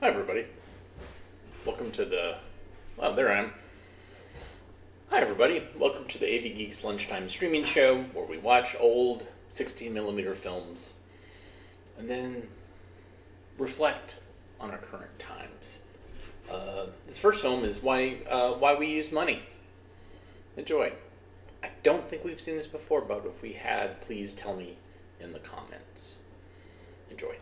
Hi everybody. Welcome to the... Well, there I am. Hi everybody. Welcome to the AV Geeks Lunchtime Streaming Show, where we watch old 16mm films and then reflect on our current times. This first film is Why We Use Money. Enjoy. I don't think we've seen this before, but if we had, please tell me in the comments. Enjoy.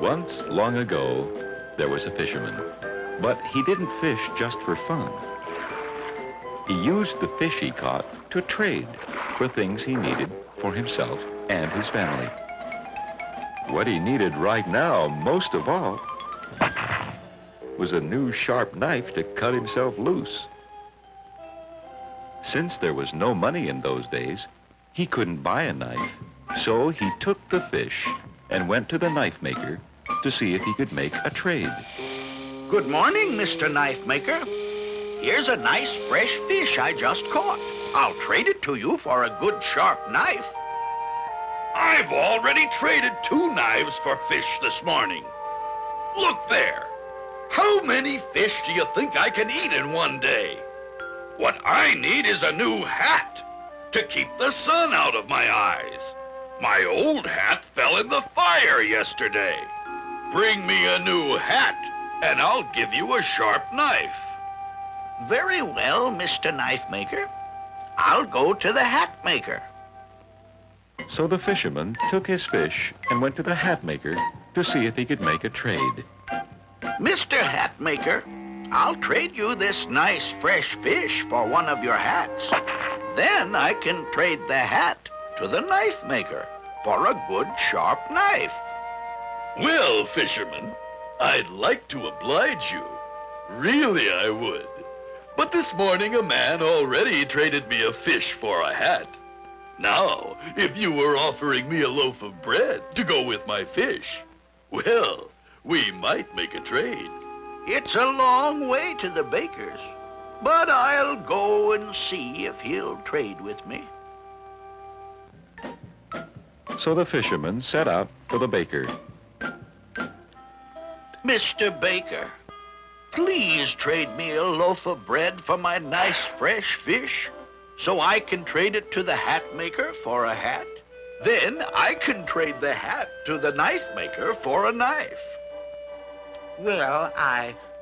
Once, long ago, there was a fisherman, but he didn't fish just for fun. He used the fish he caught to trade for things he needed for himself and his family. What he needed right now, most of all, was a new sharp knife to cut himself loose. Since there was no money in those days, he couldn't buy a knife, so he took the fish and went to the knife maker to see if he could make a trade. Good morning, Mr. Knife Maker. Here's a nice fresh fish I just caught. I'll trade it to you for a good sharp knife. I've already traded 2 knives for fish this morning. Look there. How many fish do you think I can eat in one day? What I need is a new hat to keep the sun out of my eyes. My old hat fell in the fire yesterday. Bring me a new hat, and I'll give you a sharp knife. Very well, Mr. Knife Maker. I'll go to the hat maker. So the fisherman took his fish and went to the hat maker to see if he could make a trade. Mr. Hat Maker, I'll trade you this nice fresh fish for one of your hats. Then I can trade the hat to the knife maker for a good sharp knife. Well, fisherman, I'd like to oblige you. Really, I would. But this morning a man already traded me a fish for a hat. Now, if you were offering me a loaf of bread to go with my fish, well, we might make a trade. It's a long way to the baker's, but I'll go and see if he'll trade with me. So the fisherman set out for the baker. Mr. Baker, please trade me a loaf of bread for my nice fresh fish so I can trade it to the hat maker for a hat. Then I can trade the hat to the knife maker for a knife. Well,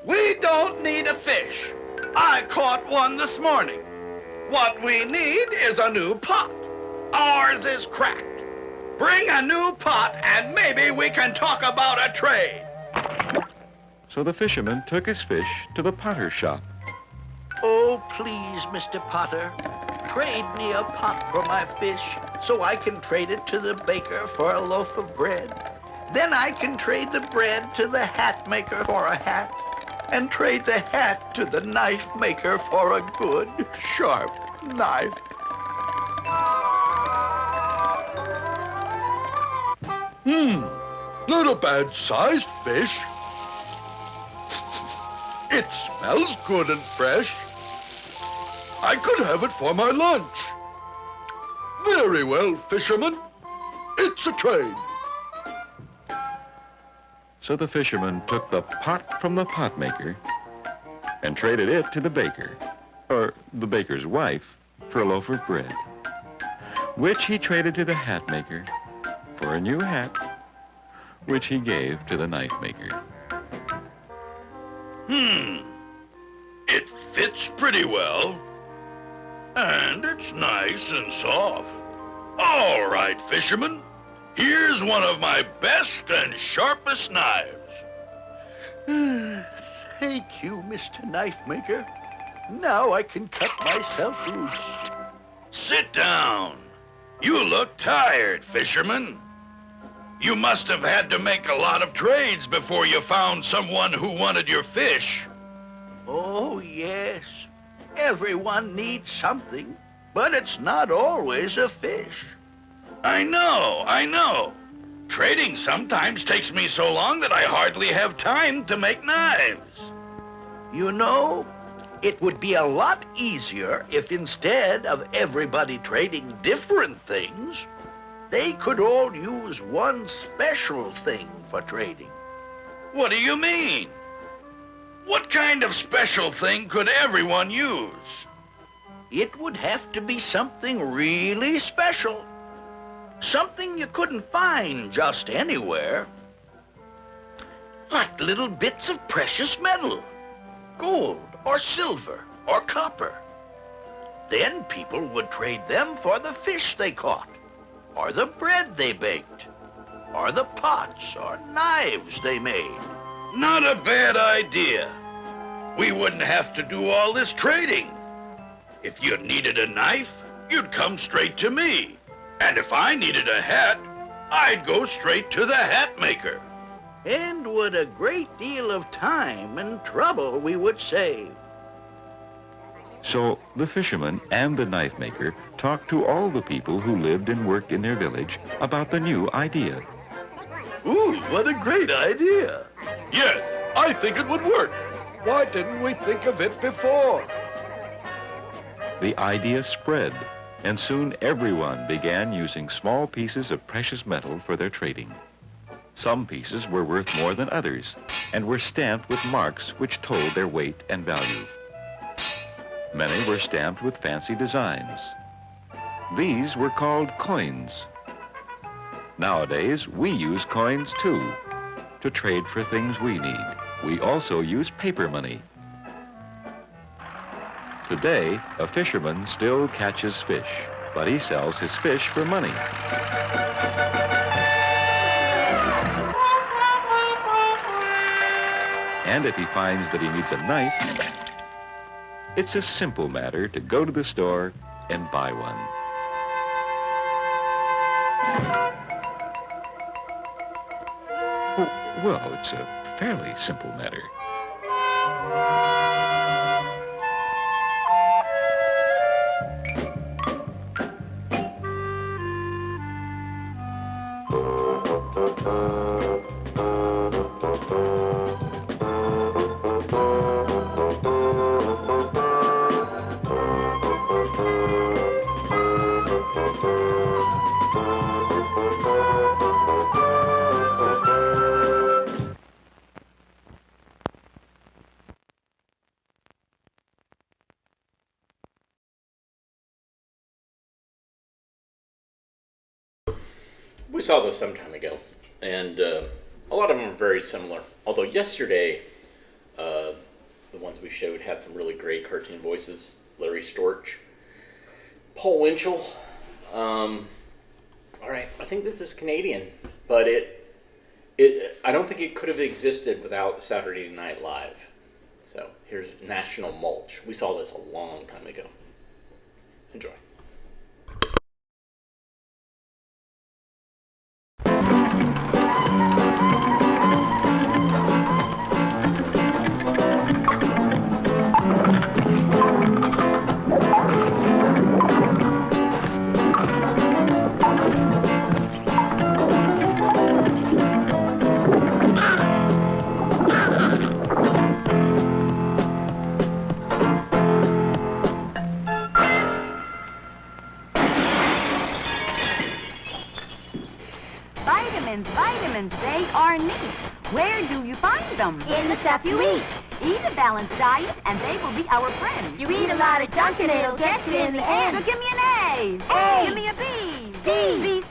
We don't need a fish. I caught one this morning. What we need is a new pot. Ours is cracked. Bring a new pot and maybe we can talk about a trade. So the fisherman took his fish to the potter's shop. Oh, please, Mr. Potter, trade me a pot for my fish so I can trade it to the baker for a loaf of bread. Then I can trade the bread to the hat maker for a hat, and trade the hat to the knife maker for a good, sharp knife. Not a bad-sized fish. It smells good and fresh. I could have it for my lunch. Very well, fisherman. It's a trade. So the fisherman took the pot from the pot maker and traded it to the baker, or the baker's wife, for a loaf of bread, which he traded to the hat maker for a new hat, which he gave to the knife maker. It fits pretty well. And it's nice and soft. All right, fisherman. Here's one of my best and sharpest knives. Thank you, Mr. Knife Maker. Now I can cut myself loose. Sit down. You look tired, fisherman. You must have had to make a lot of trades before you found someone who wanted your fish. Oh, yes. Everyone needs something, but it's not always a fish. I know. Trading sometimes takes me so long that I hardly have time to make knives. You know, it would be a lot easier if instead of everybody trading different things, they could all use one special thing for trading. What do you mean? What kind of special thing could everyone use? It would have to be something really special. Something you couldn't find just anywhere. Like little bits of precious metal. Gold or silver or copper. Then people would trade them for the fish they caught, or the bread they baked, or the pots or knives they made. Not a bad idea. We wouldn't have to do all this trading. If you needed a knife, you'd come straight to me. And if I needed a hat, I'd go straight to the hat maker. And what a great deal of time and trouble we would save. So the fisherman and the knife maker talked to all the people who lived and worked in their village about the new idea. Ooh, what a great idea. Yes, I think it would work. Why didn't we think of it before? The idea spread, and soon everyone began using small pieces of precious metal for their trading. Some pieces were worth more than others and were stamped with marks which told their weight and value. Many were stamped with fancy designs. These were called coins. Nowadays, we use coins too, to trade for things we need. We also use paper money. Today, a fisherman still catches fish, but he sells his fish for money. And if he finds that he needs a knife, it's a simple matter to go to the store and buy one. Oh, well, it's a fairly simple matter. We saw this some time ago, and a lot of them are very similar. Although yesterday, the ones we showed had some really great cartoon voices. Larry Storch, Paul Winchell. All right, I think this is Canadian, but I don't think it could have existed without Saturday Night Live. So here's National Mulch. We saw this a long time ago. Enjoy. Vitamins, they are neat. Where do you find them? In the stuff you eat. Eat a balanced diet, and they will be our friends. You eat a lot of junk, and it'll get you in the end. So give me an A. A. Give me a B. B.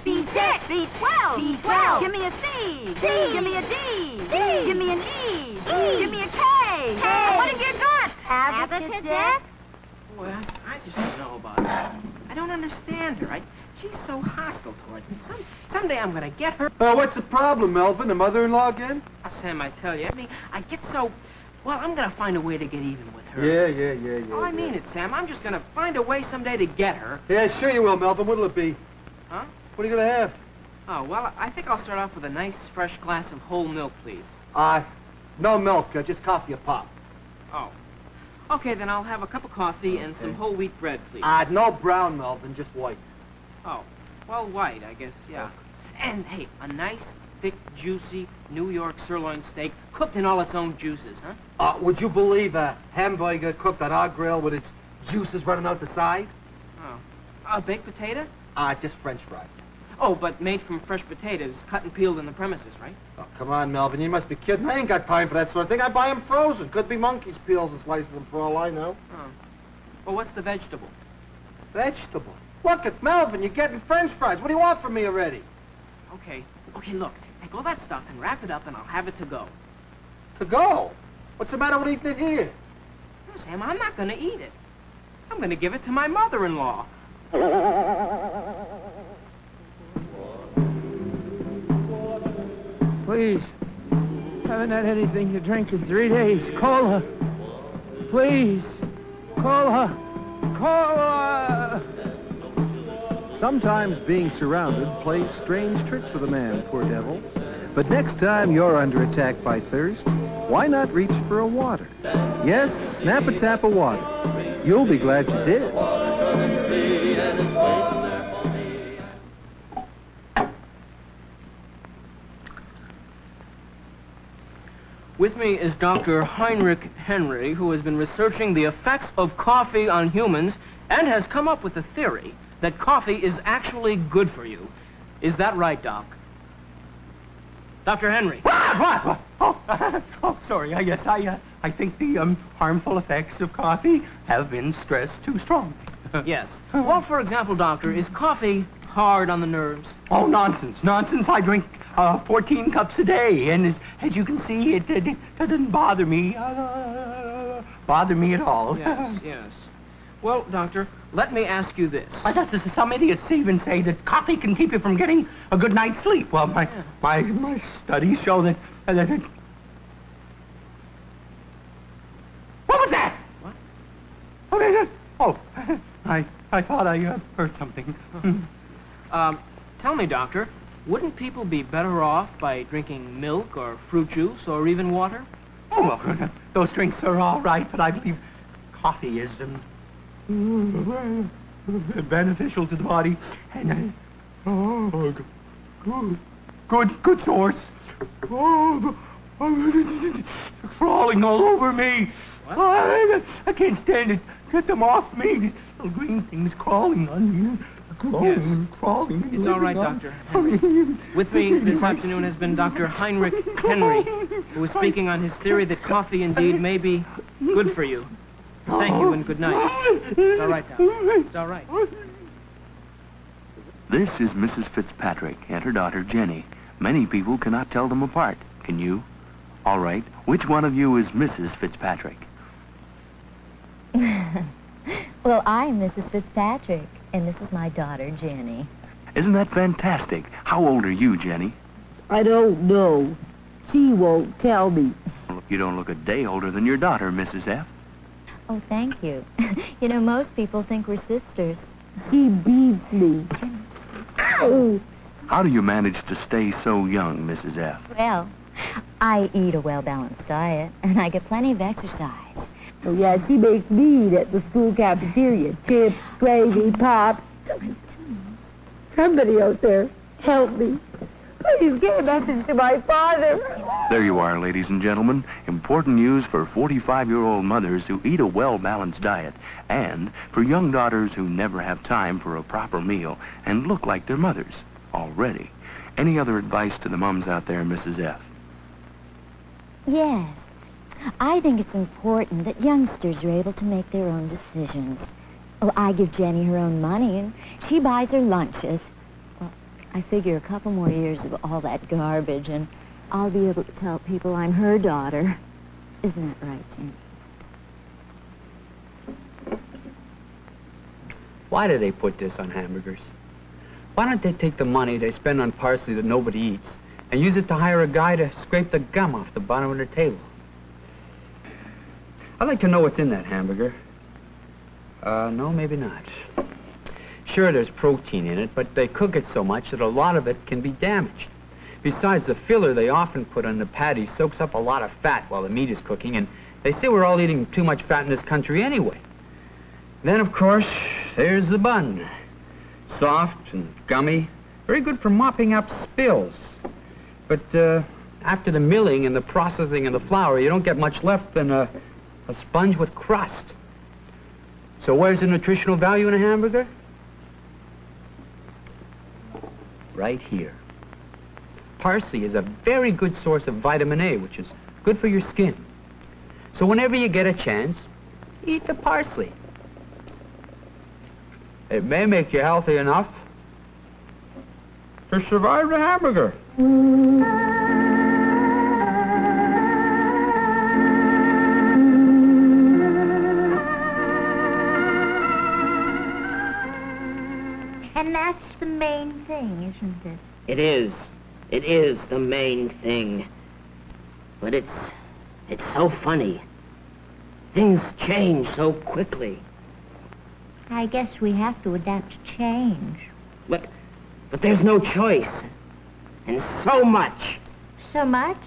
B6. B6. B12. B12. Give me a C. C. Give me a D. D. Give me an E. E. Give me a K. K. What have you got? Abacadabra? Well, I just don't know about her. I don't understand her. She's so hostile towards me. Someday I'm going to get her. What's the problem, Melvin? The mother-in-law again? Oh, Sam, I tell you, I get so... Well, I'm going to find a way to get even with her. Yeah. Oh, I mean it, Sam. I'm just going to find a way someday to get her. Yeah, sure you will, Melvin. What'll it be? Huh? What are you going to have? Oh, well, I think I'll start off with a nice, fresh glass of whole milk, please. No milk, just coffee or pop. Oh. Okay, then I'll have a cup of coffee and some whole wheat bread, please. No brown, Melvin, just white. Oh. Well, white, I guess, yeah. And, hey, a nice, thick, juicy New York sirloin steak cooked in all its own juices, huh? Would you believe a hamburger cooked on our grill with its juices running out the side? Oh. A baked potato? Just French fries. Oh, but made from fresh potatoes, cut and peeled in the premises, right? Oh, come on, Melvin, you must be kidding. I ain't got time for that sort of thing. I buy them frozen. Could be monkeys' peels and slices them for all I know. Oh. Well, what's the vegetable? Vegetable? Look at Melvin, you're getting French fries. What do you want from me already? Okay. Okay, look. Take all that stuff and wrap it up, and I'll have it to go. To go? What's the matter with eating it here? No, Sam, I'm not going to eat it. I'm going to give it to my mother-in-law. Please. Haven't had anything to drink in 3 days. Cola. Please. Cola. Cola. Sometimes being surrounded plays strange tricks with a man, poor devil. But next time you're under attack by thirst, why not reach for a water? Yes, snap a tap of water. You'll be glad you did. With me is Dr. Heinrich Henry, who has been researching the effects of coffee on humans and has come up with a theory that coffee is actually good for you. Is that right, Doc? Dr. Henry. What? Oh, sorry. Yes, I think the harmful effects of coffee have been stressed too strong. Yes. Well, for example, Doctor, is coffee hard on the nerves? Oh, nonsense. I drink 14 cups a day, and as you can see, it doesn't bother me at all. Yes, yes. Well, Doctor, let me ask you this. Some idiots even say that coffee can keep you from getting a good night's sleep. Well, my studies show that it... What was that? What? Oh, I thought I heard something. Tell me, Doctor, wouldn't people be better off by drinking milk or fruit juice or even water? Oh, well, those drinks are all right, but I believe coffee is beneficial to the body and good source. Oh, crawling all over me. What? I can't stand it. Get them off me. These little green things crawling on me. Crawling. It's all right, Dr. Henry. With me this afternoon has been Dr. Heinrich Henry, who is speaking on his theory that coffee indeed may be good for you. Thank you and good night. It's all right, Doctor. It's all right. This is Mrs. Fitzpatrick and her daughter, Jenny. Many people cannot tell them apart. Can you? All right. Which one of you is Mrs. Fitzpatrick? Well, I'm Mrs. Fitzpatrick, and this is my daughter, Jenny. Isn't that fantastic? How old are you, Jenny? I don't know. She won't tell me. You don't look a day older than your daughter, Mrs. F. Oh, thank you. You know, most people think we're sisters. She beats me. Ow! How do you manage to stay so young, Mrs. F? Well, I eat a well-balanced diet, and I get plenty of exercise. Oh, yeah, she makes me eat at the school cafeteria. Chips, gravy, pop. Somebody out there, help me. Please get a message to my father. There you are, ladies and gentlemen. Important news for 45-year-old mothers who eat a well-balanced diet, and for young daughters who never have time for a proper meal and look like their mothers already. Any other advice to the mums out there, Mrs. F? Yes. I think it's important that youngsters are able to make their own decisions. Oh, I give Jenny her own money, and she buys her lunches. Well, I figure a couple more years of all that garbage, and I'll be able to tell people I'm her daughter. Isn't that right, Jenny? Why do they put this on hamburgers? Why don't they take the money they spend on parsley that nobody eats and use it to hire a guy to scrape the gum off the bottom of their table? I'd like to know what's in that hamburger. No, maybe not. Sure, there's protein in it, but they cook it so much that a lot of it can be damaged. Besides, the filler they often put on the patty soaks up a lot of fat while the meat is cooking, and they say we're all eating too much fat in this country anyway. Then, of course, there's the bun. Soft and gummy, very good for mopping up spills. But after the milling and the processing of the flour, you don't get much left than a sponge with crust. So where's the nutritional value in a hamburger? Right here. Parsley is a very good source of vitamin A, which is good for your skin. So whenever you get a chance, eat the parsley. It may make you healthy enough to survive the hamburger. And that's the main thing, isn't it? It is. It is the main thing. But it's so funny. Things change so quickly. I guess we have to adapt to change. But there's no choice. And so much. So much?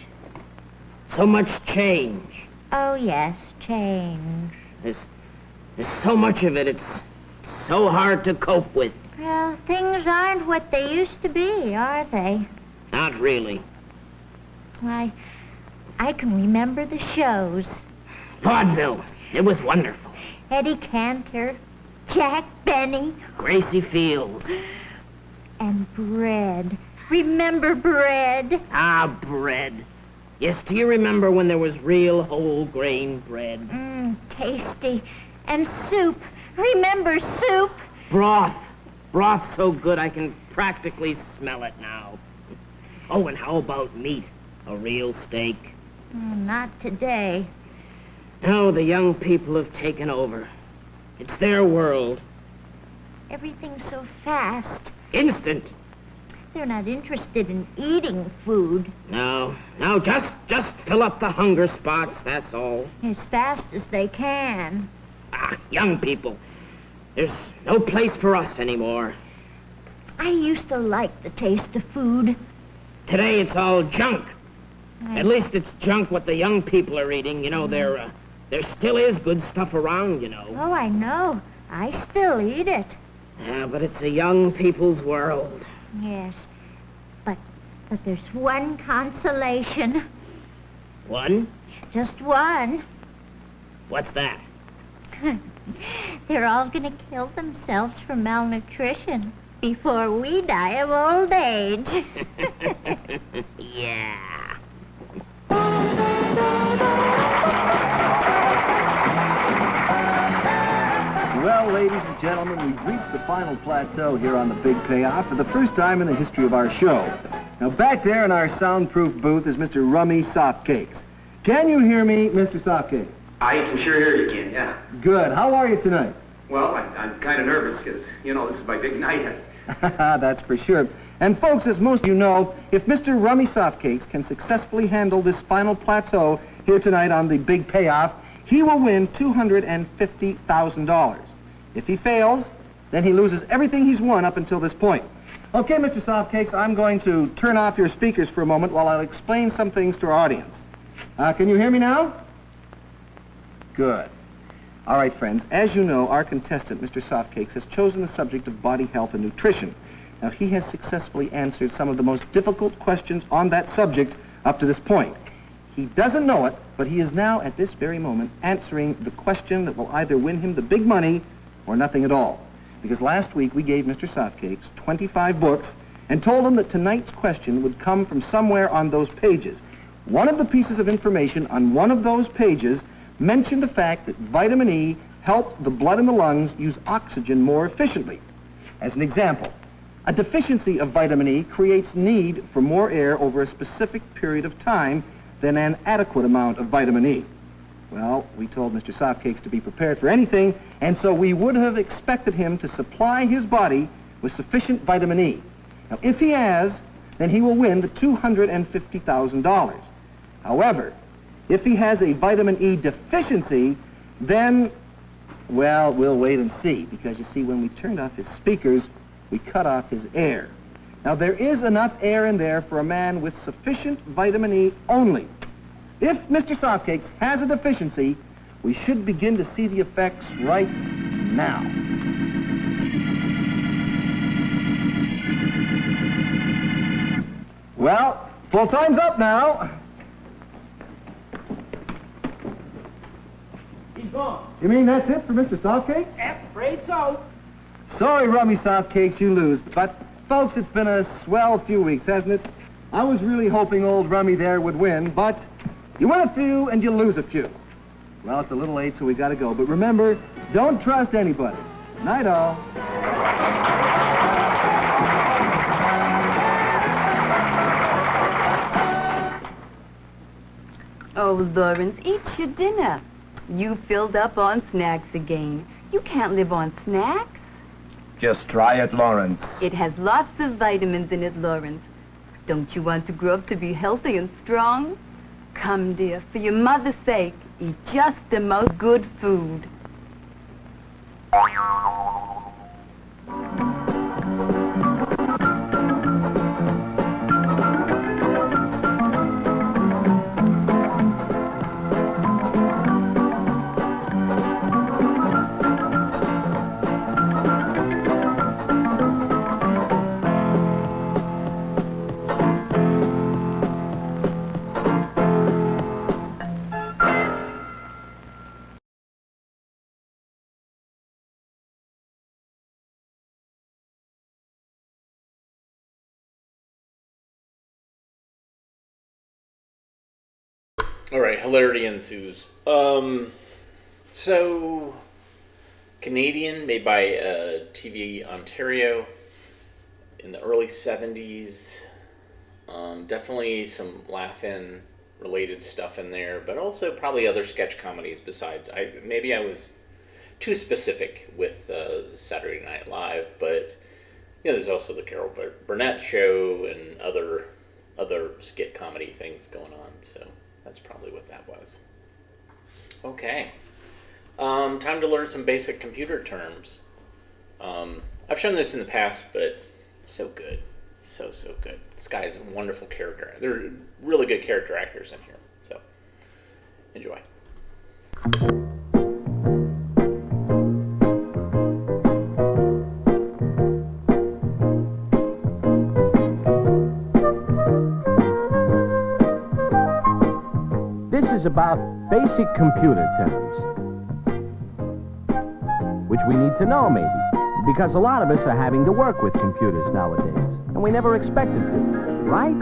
So much change. Oh, yes, change. There's so much of it, it's so hard to cope with. Well, things aren't what they used to be, are they? Not really. Why, I can remember the shows. Vaudeville, it was wonderful. Eddie Cantor, Jack Benny. Gracie Fields. And bread. Remember bread? Ah, bread. Yes, do you remember when there was real whole grain bread? Tasty. And soup. Remember soup? Broth. Broth so good I can practically smell it now. Oh, and how about meat? A real steak? Not today. No, the young people have taken over. It's their world. Everything's so fast. Instant. They're not interested in eating food. No, just fill up the hunger spots, that's all. As fast as they can. Ah, young people. There's no place for us anymore. I used to like the taste of food. Today it's all junk. At least it's junk what the young people are eating. You know, there still is good stuff around, you know. Oh, I know. I still eat it. Yeah, but it's a young people's world. Yes. But there's one consolation. One? Just one. What's that? They're all gonna kill themselves from malnutrition before we die of old age. Yeah. Well, ladies and gentlemen, we've reached the final plateau here on the Big Payoff for the first time in the history of our show. Now, back there in our soundproof booth is Mr. Rummy Softcakes. Can you hear me, Mr. Softcakes? I can sure hear you again, yeah. Good. How are you tonight? Well, I'm kind of nervous because, you know, this is my big night. That's for sure. And folks, as most of you know, if Mr. Rummy Softcakes can successfully handle this final plateau here tonight on the Big Payoff, he will win $250,000. If he fails, then he loses everything he's won up until this point. Okay, Mr. Softcakes, I'm going to turn off your speakers for a moment while I'll explain some things to our audience. Can you hear me now? Good. All right, friends, as you know, our contestant, Mr. Softcakes, has chosen the subject of body health and nutrition. Now, he has successfully answered some of the most difficult questions on that subject up to this point. He doesn't know it, but he is now, at this very moment, answering the question that will either win him the big money or nothing at all. Because last week we gave Mr. Softcakes 25 books and told him that tonight's question would come from somewhere on those pages. One of the pieces of information on one of those pages mentioned the fact that vitamin E helped the blood in the lungs use oxygen more efficiently. As an example, a deficiency of vitamin E creates need for more air over a specific period of time than an adequate amount of vitamin E. Well, we told Mr. Softcakes to be prepared for anything, and so we would have expected him to supply his body with sufficient vitamin E. Now, if he has, then he will win the $250,000. However, if he has a vitamin E deficiency, then, Well, we'll wait and see, because you see, when we turned off his speakers, we cut off his air. Now, there is enough air in there for a man with sufficient vitamin E only. If Mr. Softcakes has a deficiency, we should begin to see the effects right now. Well, full time's up now. He's gone. You mean that's it for Mr. Softcakes? Yep, afraid so. Sorry, Rummy Softcakes, you lose. But, folks, it's been a swell few weeks, hasn't it? I was really hoping old Rummy there would win, but you win a few and you lose a few. Well, it's a little late, so we gotta go. But remember, don't trust anybody. Night all. Oh, Lawrence, eat your dinner. You filled up on snacks again. You can't live on snacks. Just try it, Lawrence. It has lots of vitamins in it, Lawrence. Don't you want to grow up to be healthy and strong? Come, dear, for your mother's sake, eat just the most good food. All right, hilarity ensues. So Canadian, made by TV Ontario in the early 70s. Definitely some laugh-in related stuff in there, but also probably other sketch comedies besides. Maybe I was too specific with Saturday Night Live, but there's also the Carol Burnett Show and other skit comedy things going on, so that's probably what that was. Okay. Time to learn some basic computer terms. I've shown this in the past, but it's so good. It's so good. This guy is a wonderful character. There are really good character actors in here, so enjoy. This is about basic computer terms, which we need to know, maybe, because a lot of us are having to work with computers nowadays, and we never expected to, right?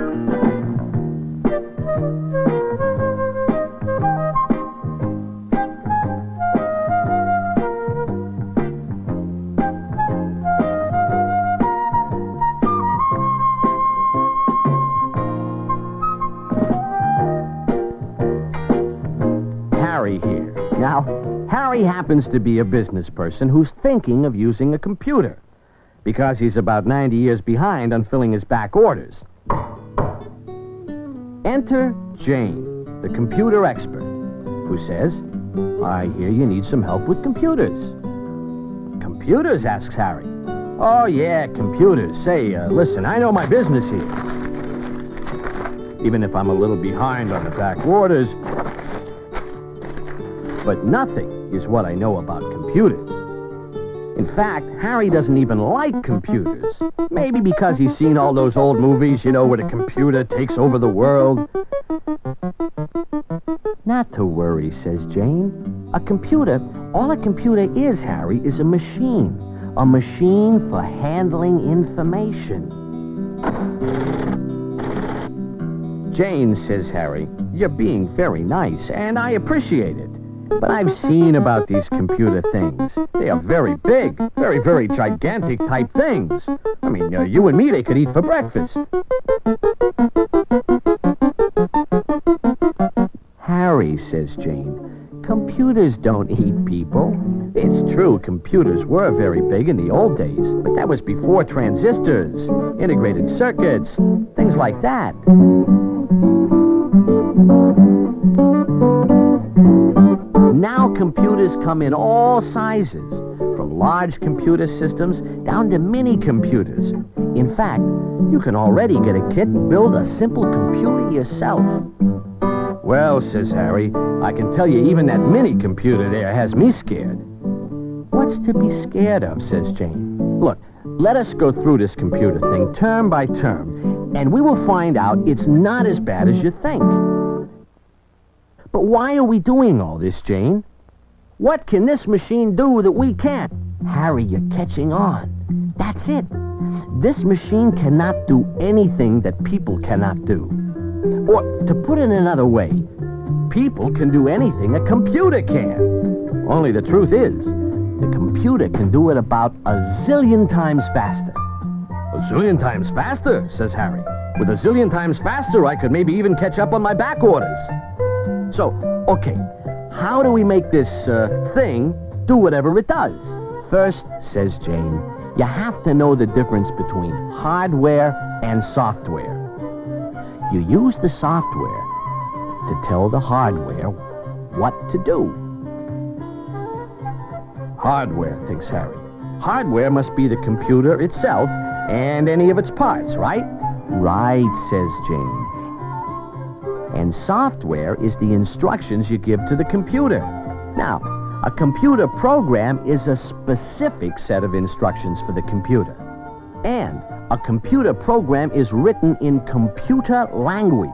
Here. Now, Harry happens to be a business person who's thinking of using a computer because he's about 90 years behind on filling his back orders. Enter Jane, the computer expert, who says, "I hear you need some help with computers." "Computers?" asks Harry. "Oh, yeah, computers. Say, listen, I know my business here. Even if I'm a little behind on the back orders, but nothing is what I know about computers." In fact, Harry doesn't even like computers. Maybe because he's seen all those old movies, where the computer takes over the world. "Not to worry," says Jane. All a computer is, Harry, is a machine. A machine for handling information. "Jane," says Harry, "you're being very nice, and I appreciate it. But I've seen about these computer things. They are very big, very, very gigantic type things. I mean, you and me, they could eat for breakfast." "Harry," says Jane, "computers don't eat people. It's true, computers were very big in the old days, but that was before transistors, integrated circuits, things like that. Now computers computers come in all sizes, from large computer systems down to mini computers. In fact, you can already get a kit and build a simple computer yourself. Well, says Harry, I can tell you even that mini computer there has me scared. What's to be scared of, says Jane. Look, let us go through this computer thing term by term, and we will find out it's not as bad as you think. But why are we doing all this, Jane? What can this machine do that we can't? Harry, you're catching on. That's it. This machine cannot do anything that people cannot do. Or, to put it another way, people can do anything a computer can. Only the truth is, the computer can do it about a zillion times faster. A zillion times faster, says Harry. With a zillion times faster, I could maybe even catch up on my back orders. So, okay, how do we make this thing do whatever it does? First, says Jane, you have to know the difference between hardware and software. You use the software to tell the hardware what to do. Hardware, thinks Harry. Hardware must be the computer itself and any of its parts, right? Right, says Jane. And software is the instructions you give to the computer. Now, a computer program is a specific set of instructions for the computer. And a computer program is written in computer language,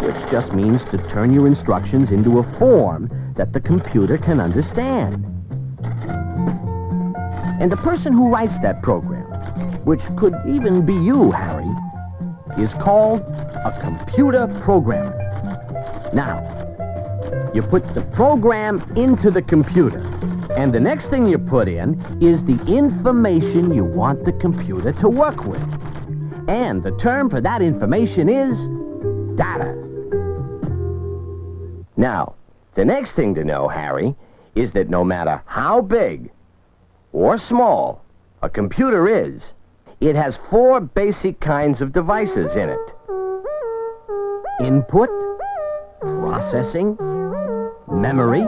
which just means to turn your instructions into a form that the computer can understand. And the person who writes that program, which could even be you, Harry, is called a computer programmer. Now, you put the program into the computer, and the next thing you put in is the information you want the computer to work with. And the term for that information is data. Now, the next thing to know, Harry, is that no matter how big or small a computer is, it has 4 basic kinds of devices in it. Input, processing, memory,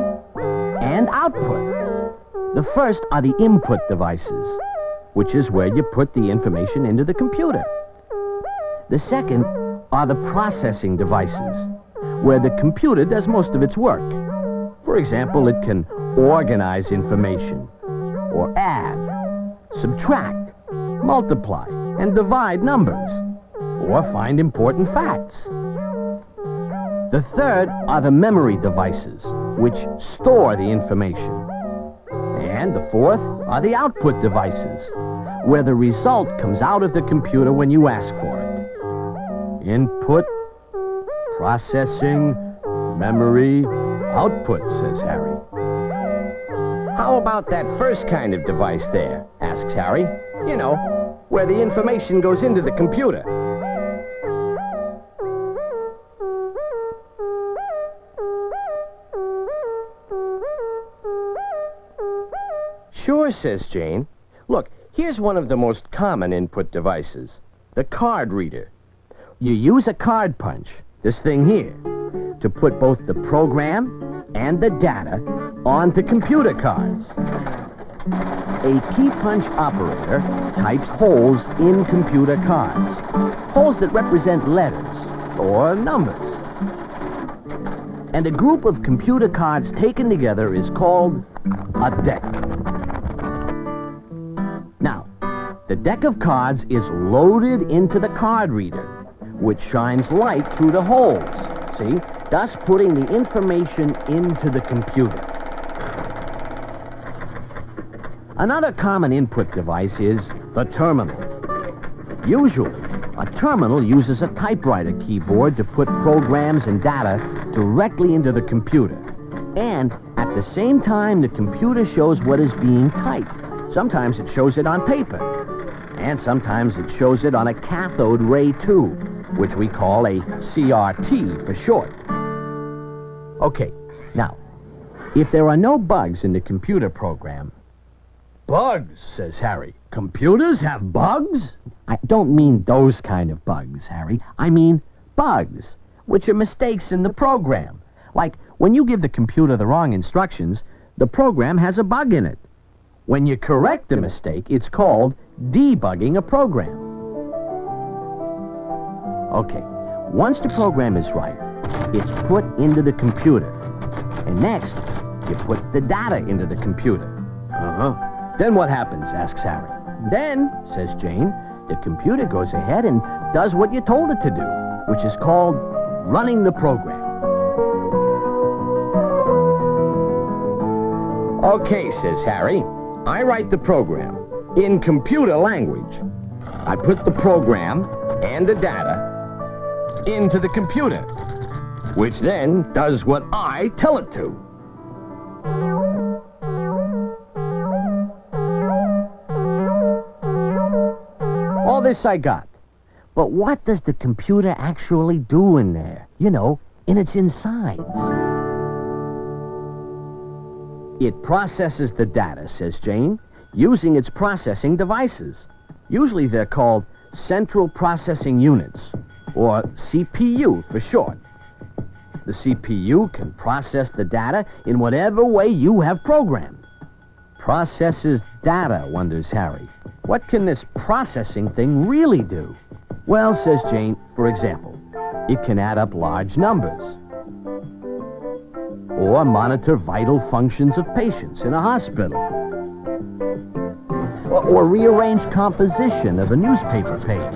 and output. The first are the input devices, which is where you put the information into the computer. The second are the processing devices, where the computer does most of its work. For example, it can organize information, or add, subtract, multiply, and divide numbers, or find important facts. The third are the memory devices, which store the information. And the fourth are the output devices, where the result comes out of the computer when you ask for it. Input, processing, memory, output, says Harry. How about that first kind of device there, asks Harry. You know, where the information goes into the computer. Sure, says Jane. Look, here's one of the most common input devices, the card reader. You use a card punch, this thing here, to put both the program and the data onto computer cards. A key punch operator types holes in computer cards, holes that represent letters or numbers. And a group of computer cards taken together is called a deck. Now, the deck of cards is loaded into the card reader, which shines light through the holes, see? Thus putting the information into the computer. Another common input device is the terminal. Usually, a terminal uses a typewriter keyboard to put programs and data directly into the computer. And at the same time, the computer shows what is being typed. Sometimes it shows it on paper, and sometimes it shows it on a cathode ray tube, which we call a CRT for short. Okay, now, if there are no bugs in the computer program... Bugs, says Harry. Computers have bugs? I don't mean those kind of bugs, Harry. I mean bugs, which are mistakes in the program. Like when you give the computer the wrong instructions, the program has a bug in it. When you correct the mistake, it's called debugging a program. Okay, once the program is right, it's put into the computer. And next, you put the data into the computer. Then what happens, asks Harry. Then, says Jane, the computer goes ahead and does what you told it to do, which is called running the program. Okay, says Harry, I write the program in computer language. I put the program and the data into the computer, which then does what I tell it to. All this I got. But what does the computer actually do in there? You know, in its insides. It processes the data, says Jane, using its processing devices. Usually they're called Central Processing Units, or CPU for short. The CPU can process the data in whatever way you have programmed. Processes data, wonders Harry. What can this processing thing really do? Well, says Jane, for example, it can add up large numbers, or monitor vital functions of patients in a hospital, or rearrange composition of a newspaper page,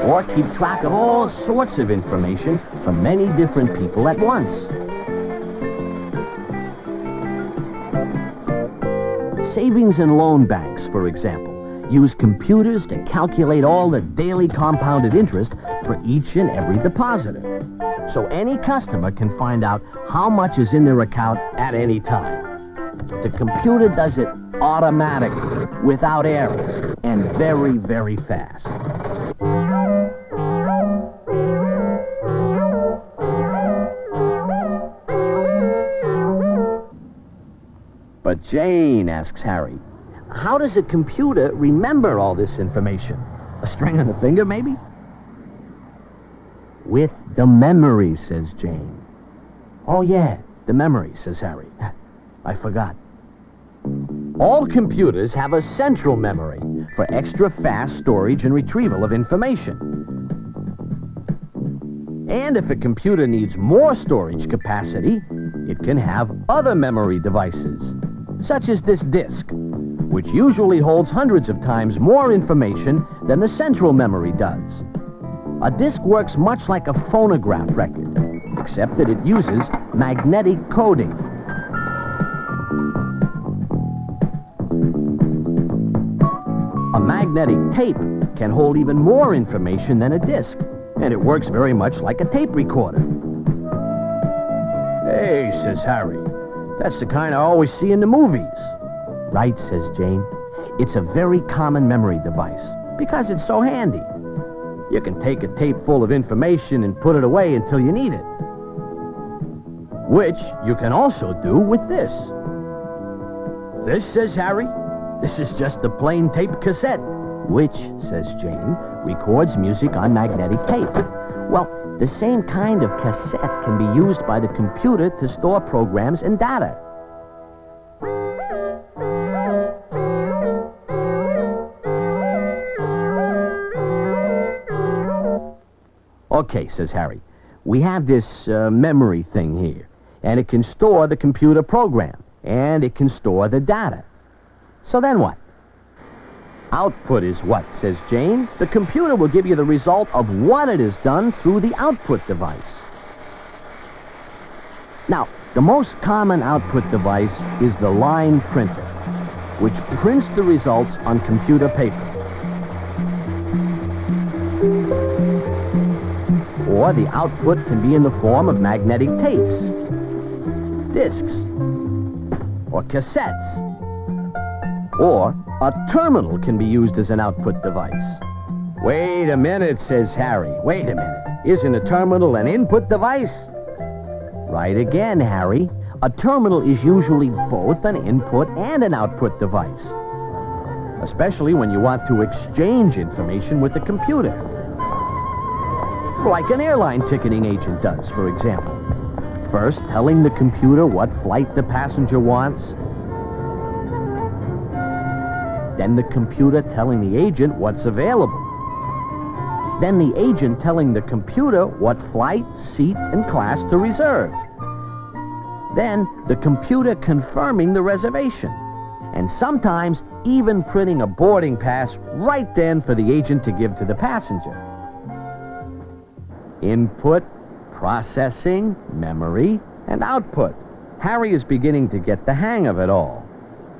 or keep track of all sorts of information from many different people at once. Savings and loan banks, for example, use computers to calculate all the daily compounded interest for each and every depositor. So any customer can find out how much is in their account at any time. The computer does it automatically, without errors, and very, very fast. But Jane, asks Harry, how does a computer remember all this information? A string on the finger, maybe? With the memory, says Jane. Oh, yeah, the memory, says Harry. I forgot. All computers have a central memory for extra fast storage and retrieval of information. And if a computer needs more storage capacity, it can have other memory devices, such as this disk, which usually holds hundreds of times more information than the central memory does. A disk works much like a phonograph record, except that it uses magnetic coding. A magnetic tape can hold even more information than a disk, and it works very much like a tape recorder. Hey, says Harry, that's the kind I always see in the movies. Right, says Jane. It's a very common memory device because it's so handy. You can take a tape full of information and put it away until you need it. Which you can also do with this. This, says Harry, this is just a plain tape cassette, which, says Jane, records music on magnetic tape. Well, the same kind of cassette can be used by the computer to store programs and data. Okay, says Harry, we have this memory thing here, and it can store the computer program, and it can store the data. So then what? Output is what, says Jane. The computer will give you the result of what it has done through the output device. Now, the most common output device is the line printer, which prints the results on computer paper. Or the output can be in the form of magnetic tapes, discs, or cassettes. Or a terminal can be used as an output device. Wait a minute, says Harry. Wait a minute. Isn't a terminal an input device? Right again, Harry. A terminal is usually both an input and an output device, especially when you want to exchange information with the computer. like an airline ticketing agent does, for example. First, telling the computer what flight the passenger wants. Then the computer telling the agent what's available. Then the agent telling the computer what flight, seat, and class to reserve. Then the computer confirming the reservation. And sometimes even printing a boarding pass right then for the agent to give to the passenger. Input, processing, memory, and output. Harry is beginning to get the hang of it all.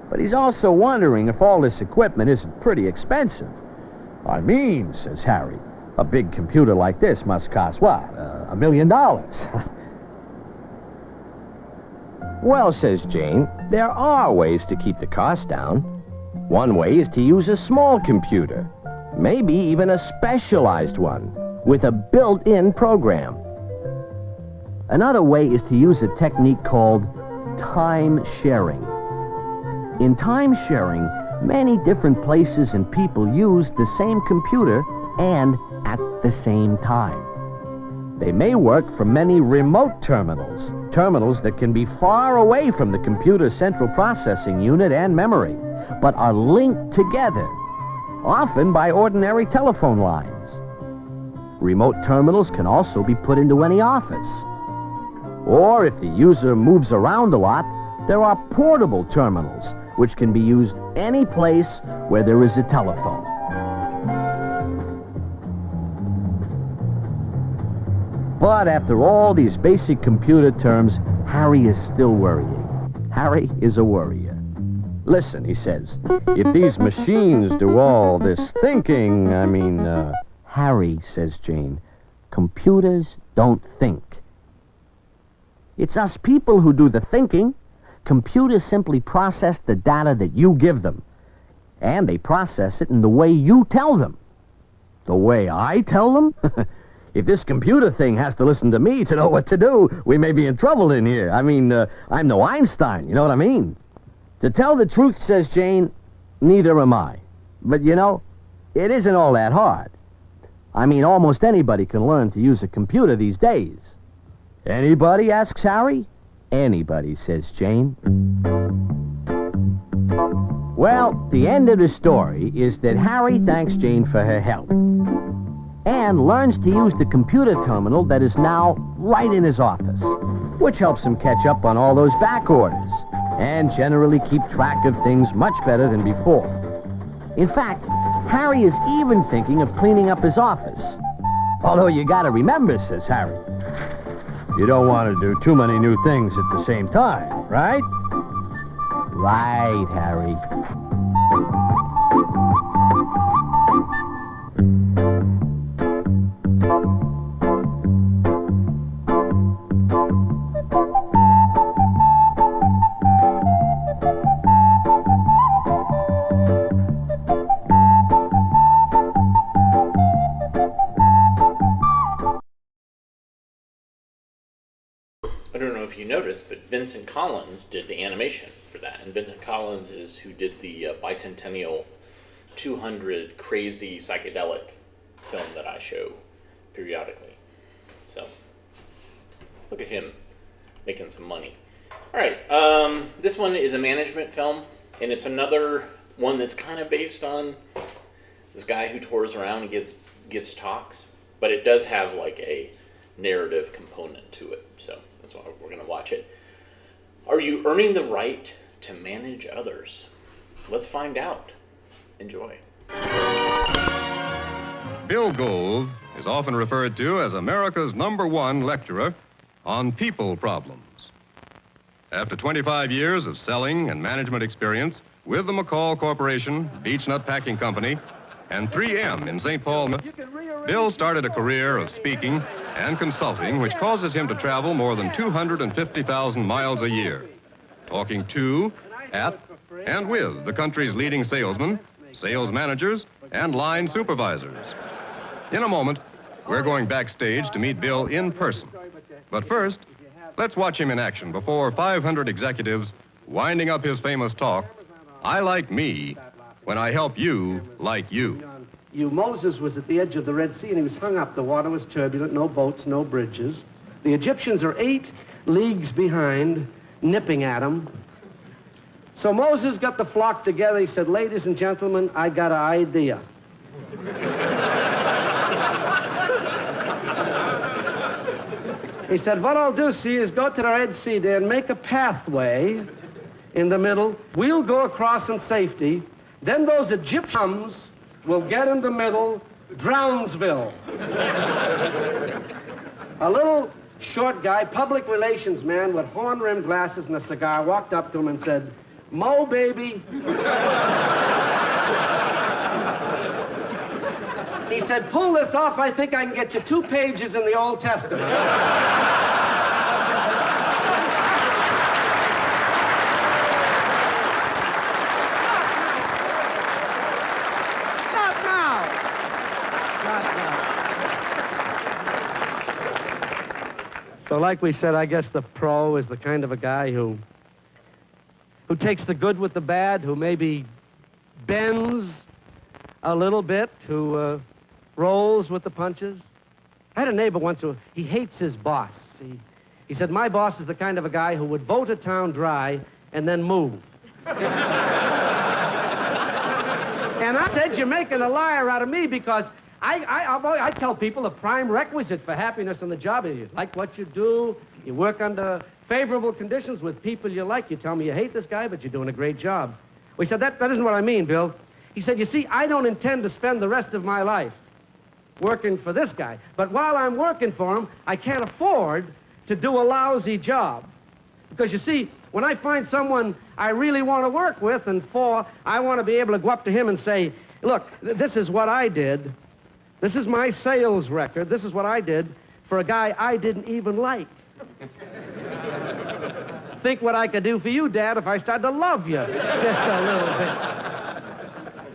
But he's also wondering if all this equipment isn't pretty expensive. I mean, says Harry, a big computer like this must cost what? $1 million. Well, says Jane, there are ways to keep the cost down. One way is to use a small computer, maybe even a specialized one, with a built-in program. Another way is to use a technique called time sharing. In time sharing, many different places and people use the same computer and at the same time. They may work from many remote terminals, terminals that can be far away from the computer's central processing unit and memory, but are linked together, often by ordinary telephone lines. Remote terminals can also be put into any office. Or if the user moves around a lot, there are portable terminals, which can be used any place where there is a telephone. But after all these basic computer terms, Harry is still worrying. Harry is a worrier. Listen, he says, if these machines do all this thinking, Harry, says Jane, computers don't think. It's us people who do the thinking. Computers simply process the data that you give them. And they process it in the way you tell them. The way I tell them? If this computer thing has to listen to me to know what to do, we may be in trouble in here. I'm no Einstein, you know what I mean? To tell the truth, says Jane, neither am I. But, it isn't all that hard. Almost anybody can learn to use a computer these days. Anybody, asks Harry? Anybody, says Jane. Well, the end of the story is that Harry thanks Jane for her help and learns to use the computer terminal that is now right in his office, which helps him catch up on all those back orders and generally keep track of things much better than before. In fact, Harry is even thinking of cleaning up his office. Although you gotta remember, says Harry, you don't want to do too many new things at the same time, right? Right, Harry. I don't know if you noticed, but Vincent Collins did the animation for that. And Vincent Collins is who did the bicentennial 200 crazy psychedelic film that I show periodically. So, look at him making some money. All right, this one is a management film, and it's another one that's kind of based on this guy who tours around and gives talks, but it does have like a narrative component to it. So that's why we're going to watch it. Are you earning the right to manage others? Let's find out. Enjoy. Bill Gould is often referred to as America's #1 lecturer on people problems. After 25 years of selling and management experience with the McCall Corporation, Beechnut Packing Company, and 3M in St. Paul, Bill started a career of speaking and consulting which causes him to travel more than 250,000 miles a year, talking to, at, and with the country's leading salesmen, sales managers, and line supervisors. In a moment, we're going backstage to meet Bill in person. But first, let's watch him in action before 500 executives winding up his famous talk, I like me when I help you like you. Moses was at the edge of the Red Sea and he was hung up. The water was turbulent, no boats, no bridges. The Egyptians are 8 leagues behind, nipping at him. So Moses got the flock together. He said, ladies and gentlemen, I got an idea. He said, what I'll do, see, is go to the Red Sea there and make a pathway in the middle. We'll go across in safety. Then those Egyptians will get in the middle, Drownsville. A little short guy, public relations man with horn-rimmed glasses and a cigar, walked up to him and said, Mo, baby. He said, pull this off, I think I can get you 2 pages in the Old Testament. Not now. Not now. So like we said, I guess the pro is the kind of a guy who takes the good with the bad, who maybe bends a little bit, who rolls with the punches. I had a neighbor once who, he hates his boss. He said, my boss is the kind of a guy who would vote a town dry and then move. And I said, you're making a liar out of me because I tell people the prime requisite for happiness on the job is you like what you do, you work under favorable conditions with people you like. You tell me you hate this guy, but you're doing a great job. Well, he said, that isn't what I mean, Bill. He said, you see, I don't intend to spend the rest of my life working for this guy. But while I'm working for him, I can't afford to do a lousy job. Because you see, when I find someone I really want to work with and for, I want to be able to go up to him and say, look, this is what I did. This is my sales record. This is what I did for a guy I didn't even like. Think what I could do for you, Dad, if I started to love you just a little bit.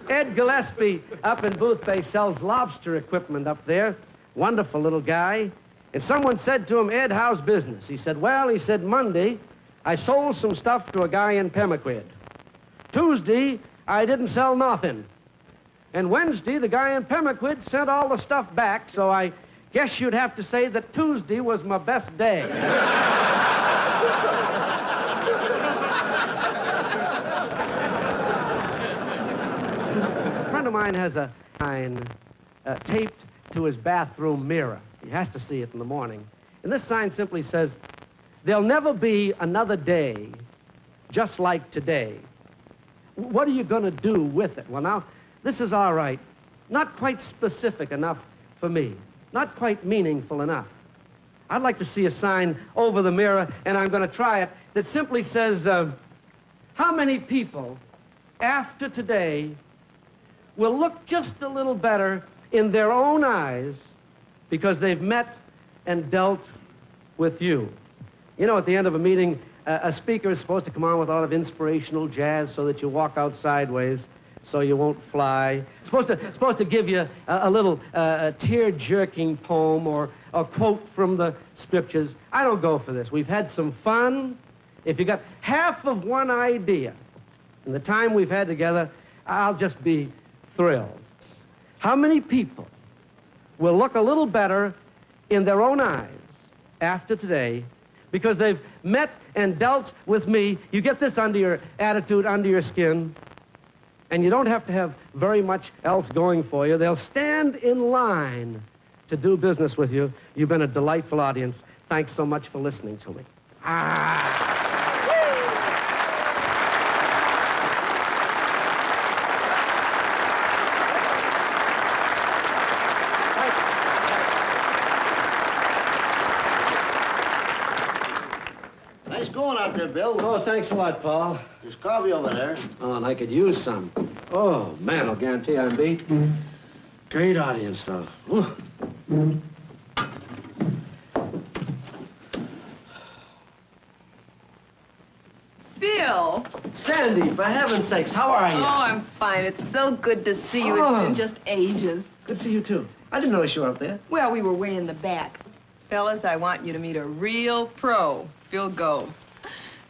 Ed Gillespie up in Booth Bay sells lobster equipment up there. Wonderful little guy. And someone said to him, Ed, how's business? He said, well, he said, Monday, I sold some stuff to a guy in Pemaquid. Tuesday, I didn't sell nothing. And Wednesday, the guy in Pemaquid sent all the stuff back, so I guess you'd have to say that Tuesday was my best day. A friend of mine has a sign taped to his bathroom mirror. He has to see it in the morning. And this sign simply says, there'll never be another day just like today. What are you going to do with it? Well, now, this is all right. Not quite specific enough for me. Not quite meaningful enough. I'd like to see a sign over the mirror, and I'm going to try it, that simply says, how many people after today will look just a little better in their own eyes because they've met and dealt with you? You know, at the end of a meeting, a speaker is supposed to come on with a lot of inspirational jazz so that you walk out sideways so you won't fly. Supposed to give you a little tear-jerking poem or a quote from the scriptures. I don't go for this. We've had some fun. If you got half of one idea in the time we've had together, I'll just be thrilled. How many people will look a little better in their own eyes after today because they've met and dealt with me? You get this under your attitude, under your skin, and you don't have to have very much else going for you. They'll stand in line to do business with you. You've been a delightful audience. Thanks so much for listening to me. Nice going out there, Bill. Oh, thanks a lot, Paul. There's coffee over there. Oh, and I could use some. Oh, man, I'll guarantee I'm beat. Great audience, though. Ooh. Bill! Sandy, for heaven's sakes, how are you? Oh, I'm fine. It's so good to see you. Oh. It's been just ages. Good to see you, too. I didn't notice you were up there. Well, we were way in the back. Fellas, I want you to meet a real pro, Bill Gove.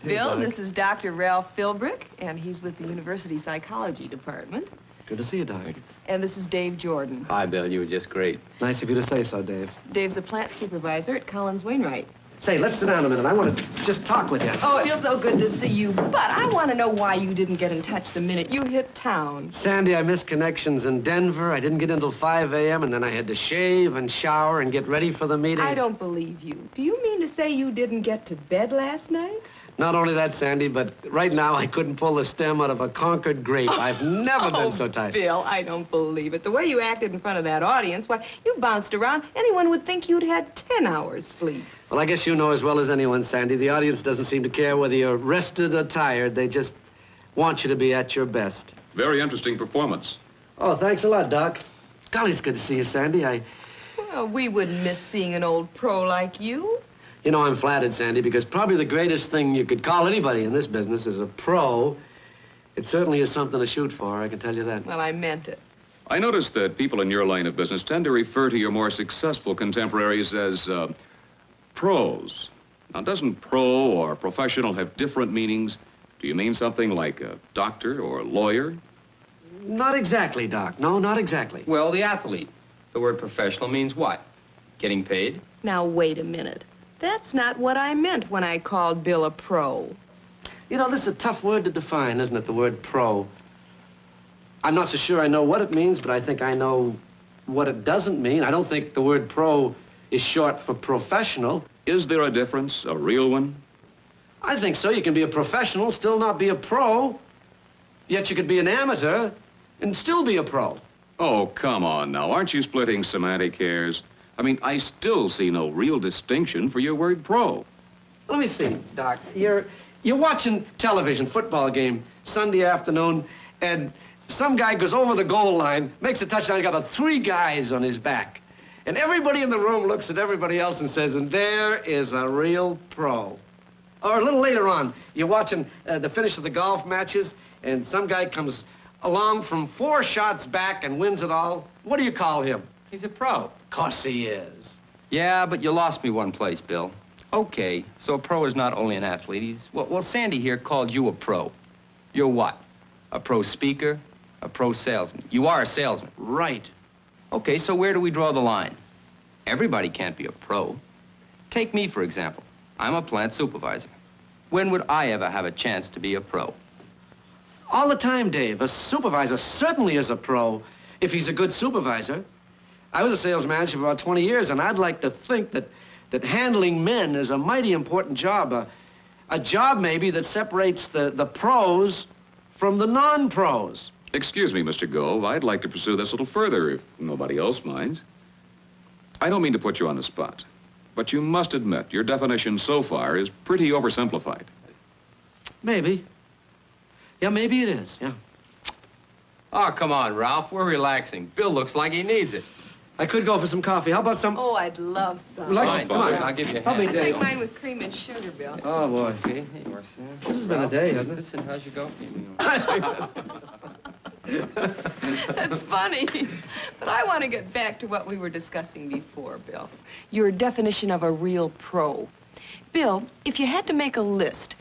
Hey, Bill, Doc. this is Dr. Ralph Philbrick, and he's with the University Psychology Department. Good to see you, Doc. And this is Dave Jordan. Hi, Bill. You were just great. Nice of you to say so, Dave. Dave's a plant supervisor at Collins Wainwright. Say, let's sit down a minute. I want to just talk with you. Oh, it feels so good to see you, but I want to know why you didn't get in touch the minute you hit town. Sandy, I missed connections in Denver. I didn't get in until 5 a.m., and then I had to shave and shower and get ready for the meeting. I don't believe you. Do you mean to say you didn't get to bed last night? Not only that, Sandy, but right now I couldn't pull the stem out of a Concord grape. I've never been so tight. Bill, I don't believe it. The way you acted in front of that audience, why, you bounced around. Anyone would think you'd had 10 hours sleep. Well, I guess you know as well as anyone, Sandy, the audience doesn't seem to care whether you're rested or tired. They just want you to be at your best. Very interesting performance. Oh, thanks a lot, Doc. Golly, it's good to see you, Sandy. Well, we wouldn't miss seeing an old pro like you. You know, I'm flattered, Sandy, because probably the greatest thing you could call anybody in this business is a pro. It certainly is something to shoot for, I can tell you that. Well, I meant it. I noticed that people in your line of business tend to refer to your more successful contemporaries as pros. Now, doesn't pro or professional have different meanings? Do you mean something like a doctor or a lawyer? Not exactly, Doc. No, not exactly. Well, the athlete. The word professional means what? Getting paid? Now, wait a minute. That's not what I meant when I called Bill a pro. You know, this is a tough word to define, isn't it, the word pro? I'm not so sure I know what it means, but I think I know what it doesn't mean. I don't think the word pro is short for professional. Is there a difference, a real one? I think so. You can be a professional, still not be a pro. Yet you could be an amateur and still be a pro. Oh, come on now. Aren't you splitting semantic hairs? I mean, I still see no real distinction for your word pro. Let me see, Doc. You're watching television, football game, Sunday afternoon, and some guy goes over the goal line, makes a touchdown, he's got about 3 guys on his back. And everybody in the room looks at everybody else and says, and there is a real pro. Or a little later on, you're watching the finish of the golf matches, and some guy comes along from 4 shots back and wins it all. What do you call him? He's a pro. Of course he is. Yeah, but you lost me one place, Bill. Okay, so a pro is not only an athlete. He's... Well, Sandy here called you a pro. You're what? A pro speaker? A pro salesman? You are a salesman. Right. Okay, so where do we draw the line? Everybody can't be a pro. Take me, for example. I'm a plant supervisor. When would I ever have a chance to be a pro? All the time, Dave. A supervisor certainly is a pro if he's a good supervisor. I was a sales manager for about 20 years, and I'd like to think that handling men is a mighty important job. A job, maybe, that separates the pros from the non-pros. Excuse me, Mr. Gove. I'd like to pursue this a little further, if nobody else minds. I don't mean to put you on the spot, but you must admit your definition so far is pretty oversimplified. Maybe. Yeah, maybe it is, yeah. Oh, come on, Ralph. We're relaxing. Bill looks like he needs it. I could go for some coffee. How about some... Oh, I'd love some. Like Fine, come on. I'll give you a Help me, hand. I'll Dave. take mine with cream and sugar, Bill. Oh, boy. Okay, here you are, sir. This has been a day, hasn't it? Listen, how's your go? That's funny. But I want to get back to what we were discussing before, Bill. Your definition of a real pro. Bill, if you had to make a list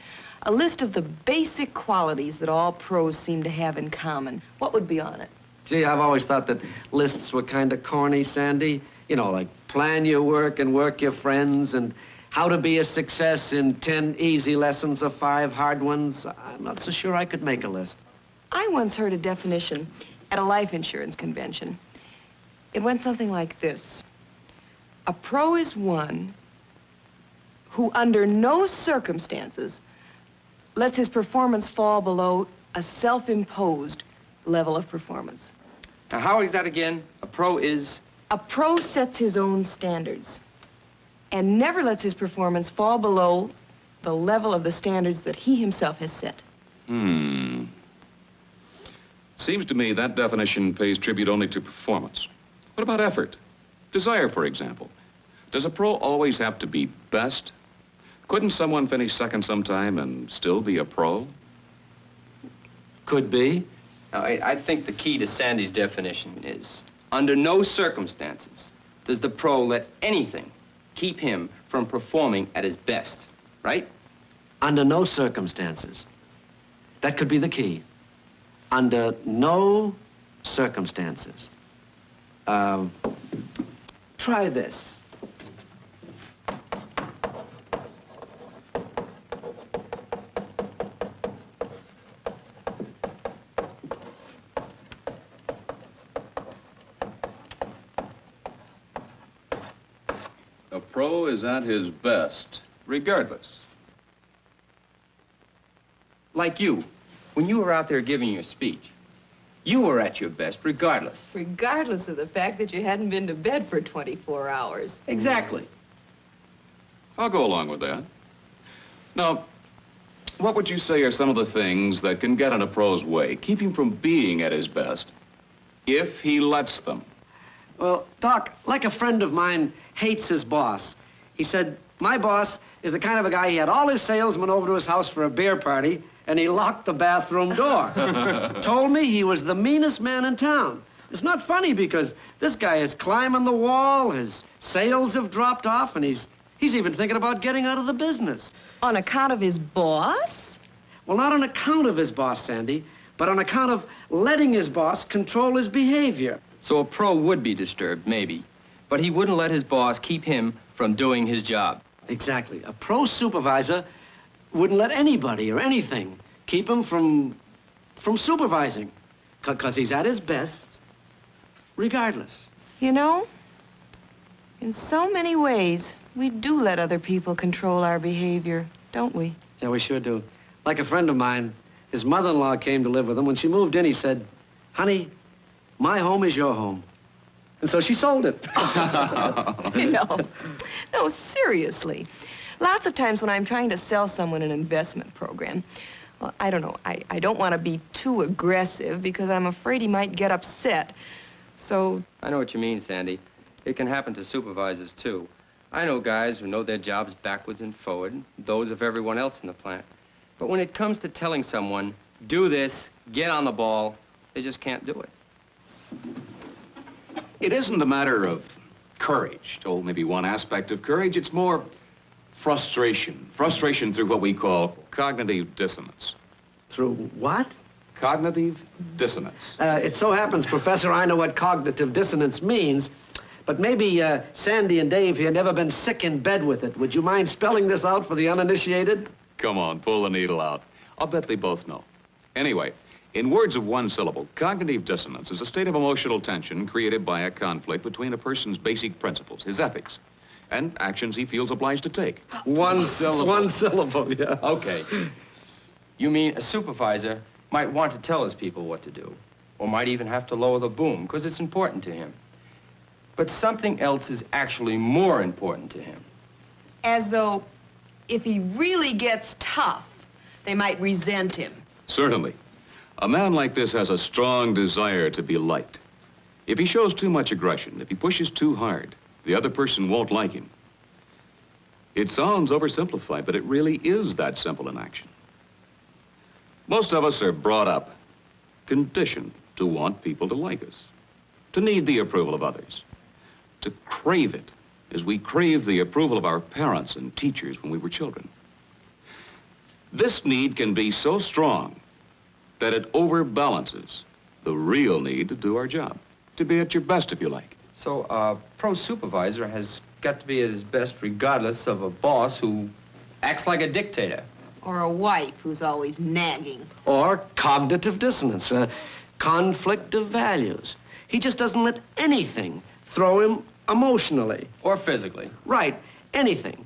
of the basic qualities that all pros seem to have in common, what would be on it? Gee, I've always thought that lists were kind of corny, Sandy. You know, like plan your work and work your friends and how to be a success in 10 easy lessons or 5 hard ones. I'm not so sure I could make a list. I once heard a definition at a life insurance convention. It went something like this. A pro is one who, under no circumstances, lets his performance fall below a self-imposed level of performance. Now, how is that again? A pro is... A pro sets his own standards and never lets his performance fall below the level of the standards that he himself has set. Seems to me that definition pays tribute only to performance. What about effort? Desire, for example. Does a pro always have to be best? Couldn't someone finish second sometime and still be a pro? Could be. I think the key to Sandy's definition is, under no circumstances does the pro let anything keep him from performing at his best, right? Under no circumstances. That could be the key. Under no circumstances. Try this. A pro is at his best, regardless. Like you. When you were out there giving your speech, you were at your best, regardless. Regardless of the fact that you hadn't been to bed for 24 hours. Exactly. I'll go along with that. Now, what would you say are some of the things that can get in a pro's way, keep him from being at his best, if he lets them? Well, Doc, like a friend of mine hates his boss. He said, my boss is the kind of a guy, he had all his salesmen over to his house for a beer party, and he locked the bathroom door. Told me he was the meanest man in town. It's not funny because this guy is climbing the wall, his sales have dropped off, and he's even thinking about getting out of the business. On account of his boss? Well, not on account of his boss, Sandy, but on account of letting his boss control his behavior. So a pro would be disturbed, maybe, but he wouldn't let his boss keep him from doing his job. Exactly. A pro supervisor wouldn't let anybody or anything keep him from supervising, because he's at his best, regardless. You know, in so many ways, we do let other people control our behavior, don't we? Yeah, we sure do. Like a friend of mine, his mother-in-law came to live with him. When she moved in, he said, honey, my home is your home. And so she sold it. No, seriously. Lots of times when I'm trying to sell someone an investment program, well, I don't know, I don't want to be too aggressive because I'm afraid he might get upset. So... I know what you mean, Sandy. It can happen to supervisors, too. I know guys who know their jobs backwards and forward, those of everyone else in the plant. But when it comes to telling someone, do this, get on the ball, they just can't do it. It isn't a matter of courage, or maybe one aspect of courage. It's more frustration. Frustration through what we call cognitive dissonance. Through what? Cognitive dissonance. It so happens, Professor, I know what cognitive dissonance means, but maybe Sandy and Dave here never been sick in bed with it. Would you mind spelling this out for the uninitiated? Come on, pull the needle out. I'll bet they both know. Anyway, in words of one syllable, cognitive dissonance is a state of emotional tension created by a conflict between a person's basic principles, his ethics, and actions he feels obliged to take. One syllable, yeah. Okay. You mean a supervisor might want to tell his people what to do, or might even have to lower the boom because it's important to him. But something else is actually more important to him. As though if he really gets tough, they might resent him. Certainly. A man like this has a strong desire to be liked. If he shows too much aggression, if he pushes too hard, the other person won't like him. It sounds oversimplified, but it really is that simple in action. Most of us are brought up, conditioned to want people to like us, to need the approval of others, to crave it as we crave the approval of our parents and teachers when we were children. This need can be so strong that it overbalances the real need to do our job, to be at your best, if you like. So a pro supervisor has got to be at his best regardless of a boss who acts like a dictator. Or a wife who's always nagging. Or cognitive dissonance, conflict of values. He just doesn't let anything throw him emotionally. Or physically. Right, anything.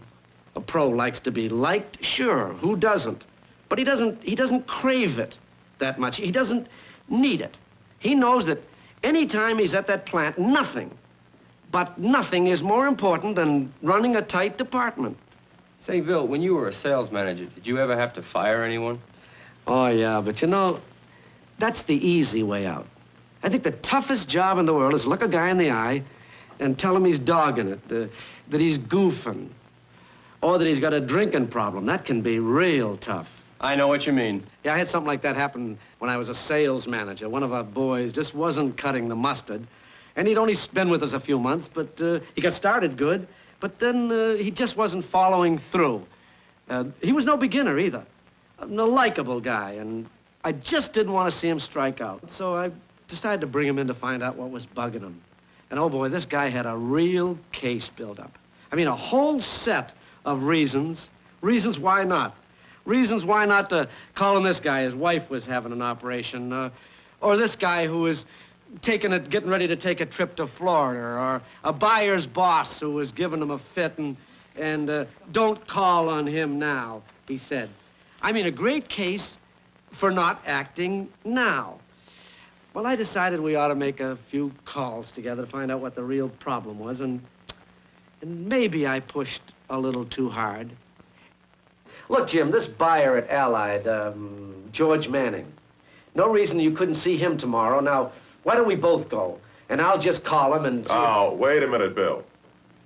A pro likes to be liked, sure, who doesn't? But he doesn't crave it that much. He doesn't need it. He knows that any time he's at that plant, nothing is more important than running a tight department. Say, Bill, when you were a sales manager, did you ever have to fire anyone? Oh, yeah, but you know, that's the easy way out. I think the toughest job in the world is to look a guy in the eye and tell him he's dogging it, that he's goofing, or that he's got a drinking problem. That can be real tough. I know what you mean. Yeah, I had something like that happen when I was a sales manager. One of our boys just wasn't cutting the mustard. And he'd only been with us a few months, but he got started good. But then he just wasn't following through. He was no beginner either. A likable guy, and I just didn't want to see him strike out. So decided to bring him in to find out what was bugging him. And oh boy, this guy had a real case built up. I mean, a whole set of reasons why not. Reasons why not to call in this guy. His wife was having an operation. Or this guy who was getting ready to take a trip to Florida. Or a buyer's boss who was giving him a fit and don't call on him now, he said. I mean, a great case for not acting now. Well, I decided we ought to make a few calls together to find out what the real problem was, and maybe I pushed a little too hard. Look, Jim, this buyer at Allied, George Manning, no reason you couldn't see him tomorrow. Now, why don't we both go? And I'll just call him and... Oh, wait a minute, Bill.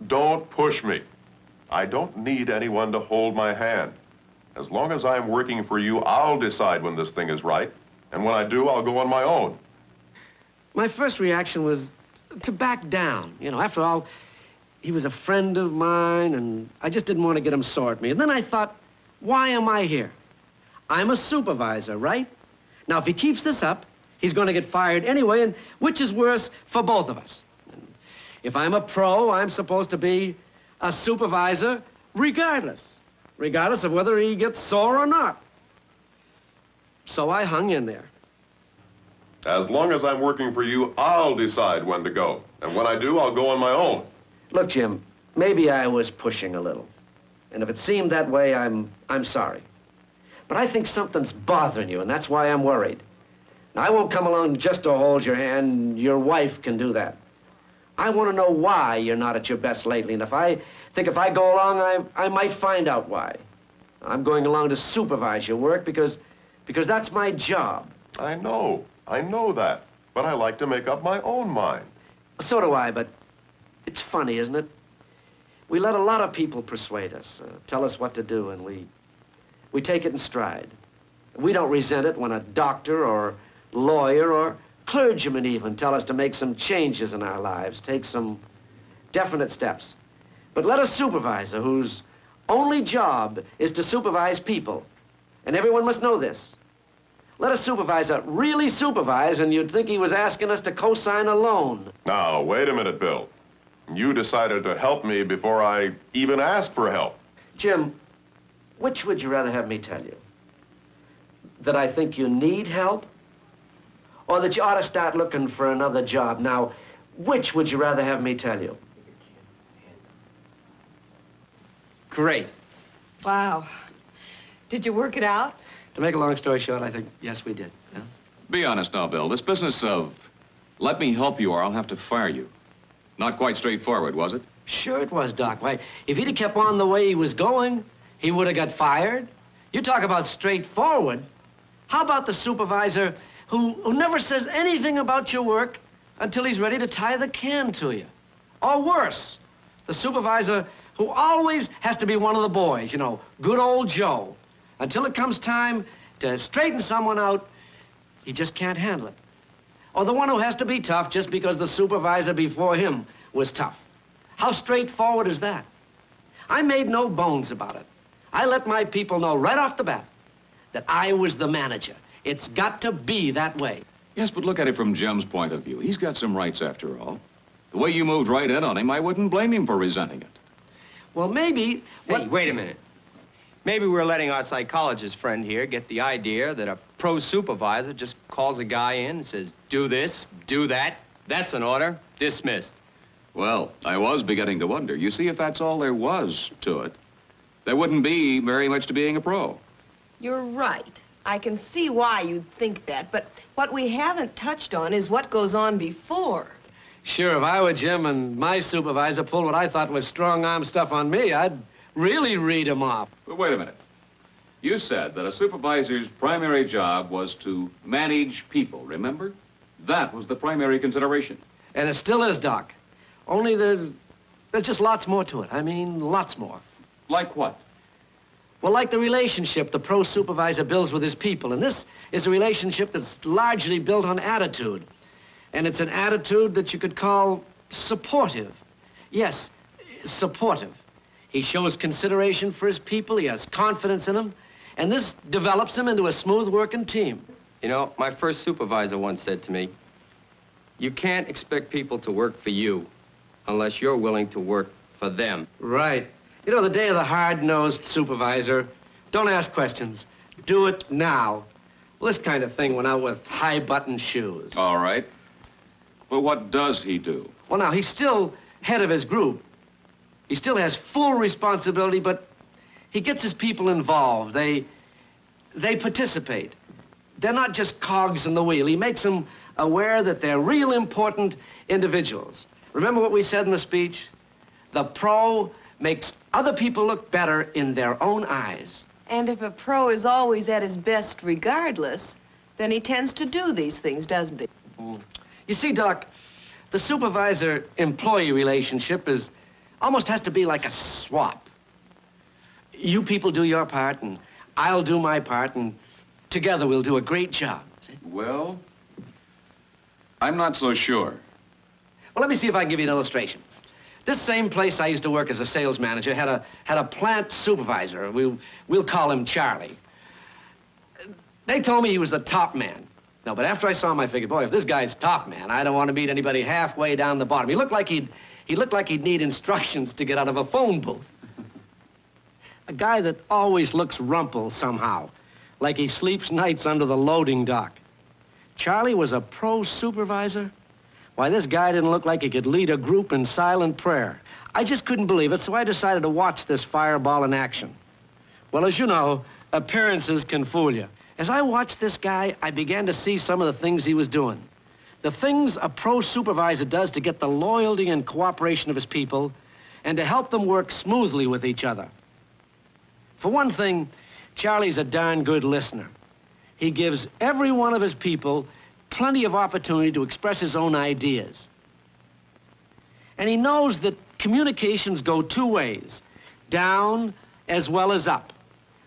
Don't push me. I don't need anyone to hold my hand. As long as I'm working for you, I'll decide when this thing is right. And when I do, I'll go on my own. My first reaction was to back down. You know, after all, he was a friend of mine, and I just didn't want to get him sore at me. And then I thought, why am I here? I'm a supervisor, right? Now, if he keeps this up, he's going to get fired anyway, and which is worse for both of us. And if I'm a pro, I'm supposed to be a supervisor regardless of whether he gets sore or not. So I hung in there. As long as I'm working for you, I'll decide when to go. And when I do, I'll go on my own. Look, Jim, maybe I was pushing a little. And if it seemed that way, I'm sorry. But I think something's bothering you, and that's why I'm worried. Now, I won't come along just to hold your hand. Your wife can do that. I want to know why you're not at your best lately, and if I go along, I might find out why. I'm going along to supervise your work because that's my job. I know that. But I like to make up my own mind. So do I, but it's funny, isn't it? We let a lot of people persuade us, tell us what to do, and we take it in stride. We don't resent it when a doctor or lawyer or clergyman even tell us to make some changes in our lives, take some definite steps. But let a supervisor whose only job is to supervise people, and everyone must know this. Let a supervisor really supervise, and you'd think he was asking us to co-sign a loan. Now, wait a minute, Bill. You decided to help me before I even asked for help. Jim, which would you rather have me tell you? That I think you need help? Or that you ought to start looking for another job? Now, which would you rather have me tell you? Great. Wow. Did you work it out? To make a long story short, I think, yes, we did. Yeah? Be honest now, Bill. This business of let me help you or I'll have to fire you. Not quite straightforward, was it? Sure it was, Doc. Why, if he'd have kept on the way he was going, he would have got fired. You talk about straightforward. How about the supervisor who never says anything about your work until he's ready to tie the can to you? Or worse, the supervisor who always has to be one of the boys, you know, good old Joe. Until it comes time to straighten someone out, he just can't handle it. Or the one who has to be tough just because the supervisor before him was tough. How straightforward is that? I made no bones about it. I let my people know right off the bat that I was the manager. It's got to be that way. Yes, but look at it from Jim's point of view. He's got some rights after all. The way you moved right in on him, I wouldn't blame him for resenting it. Well, maybe... Hey, wait a minute. Maybe we're letting our psychologist friend here get the idea that a pro supervisor just calls a guy in and says, do this, do that, that's an order, dismissed. Well, I was beginning to wonder. You see, if that's all there was to it, there wouldn't be very much to being a pro. You're right. I can see why you'd think that, but what we haven't touched on is what goes on before. Sure, if I were Jim and my supervisor pulled what I thought was strong-arm stuff on me, I'd really read him off. But wait a minute. You said that a supervisor's primary job was to manage people, remember? That was the primary consideration. And it still is, Doc. Only there's just lots more to it. I mean, lots more. Like what? Well, like the relationship the pro supervisor builds with his people. And this is a relationship that's largely built on attitude. And it's an attitude that you could call supportive. Yes, supportive. He shows consideration for his people, he has confidence in them, and this develops him into a smooth-working team. You know, my first supervisor once said to me, You can't expect people to work for you unless you're willing to work for them. Right. You know, the day of the hard-nosed supervisor, don't ask questions. Do it now. Well, this kind of thing went out with high-button shoes. All right. But what does he do? Well, now, he's still head of his group. He still has full responsibility, but he gets his people involved. They participate. They're not just cogs in the wheel. He makes them aware that they're real important individuals. Remember what we said in the speech? The pro makes other people look better in their own eyes. And if a pro is always at his best regardless, then he tends to do these things, doesn't he? You see, Doc, the supervisor-employee relationship almost has to be like a swap. You people do your part, and I'll do my part, and together we'll do a great job. See? Well, I'm not so sure. Well, let me see if I can give you an illustration. This same place I used to work as a sales manager had a plant supervisor. We'll call him Charlie. They told me he was the top man. No, but after I saw him, I figured, boy, if this guy's top man, I don't want to meet anybody halfway down the bottom. He looked like he'd need instructions to get out of a phone booth. A guy that always looks rumpled somehow, like he sleeps nights under the loading dock. Charlie was a pro supervisor. Why, this guy didn't look like he could lead a group in silent prayer. I just couldn't believe it, so I decided to watch this fireball in action. Well, as you know, appearances can fool you. As I watched this guy, I began to see some of the things he was doing. The things a pro supervisor does to get the loyalty and cooperation of his people and to help them work smoothly with each other. For one thing, Charlie's a darn good listener. He gives every one of his people plenty of opportunity to express his own ideas. And he knows that communications go two ways, down as well as up.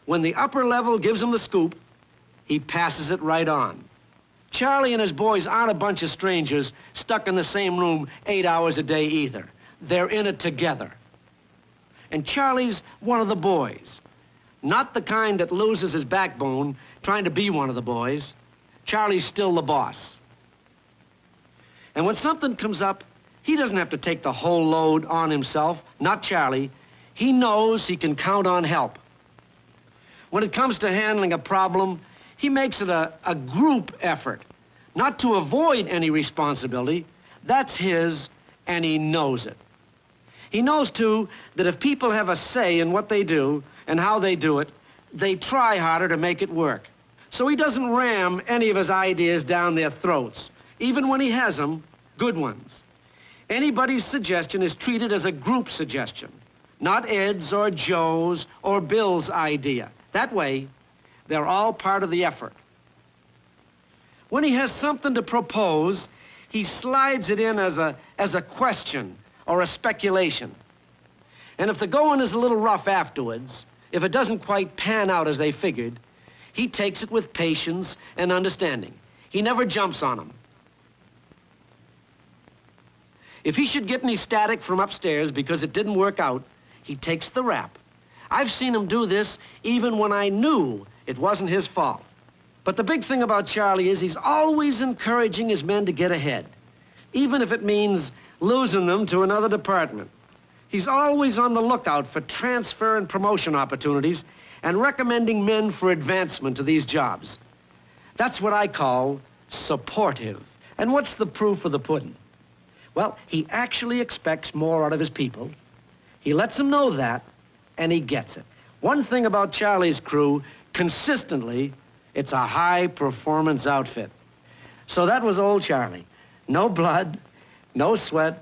When the upper level gives him the scoop, he passes it right on. Charlie and his boys aren't a bunch of strangers stuck in the same room 8 hours a day either. They're in it together. And Charlie's one of the boys. Not the kind that loses his backbone trying to be one of the boys. Charlie's still the boss. And when something comes up, he doesn't have to take the whole load on himself, not Charlie. He knows he can count on help. When it comes to handling a problem, he makes it a group effort, not to avoid any responsibility. That's his, and he knows it. He knows, too, that if people have a say in what they do and how they do it, they try harder to make it work. So he doesn't ram any of his ideas down their throats, even when he has them, good ones. Anybody's suggestion is treated as a group suggestion, not Ed's or Joe's or Bill's idea. That way, they're all part of the effort. When he has something to propose, he slides it in as a question or a speculation. And if the going is a little rough afterwards, if it doesn't quite pan out as they figured, he takes it with patience and understanding. He never jumps on them. If he should get any static from upstairs because it didn't work out, he takes the rap. I've seen him do this even when I knew it wasn't his fault. But the big thing about Charlie is he's always encouraging his men to get ahead, even if it means losing them to another department. He's always on the lookout for transfer and promotion opportunities and recommending men for advancement to these jobs. That's what I call supportive. And what's the proof of the pudding? Well, he actually expects more out of his people. He lets them know that, and he gets it. One thing about Charlie's crew, consistently, it's a high-performance outfit. So that was old Charlie. No blood, no sweat,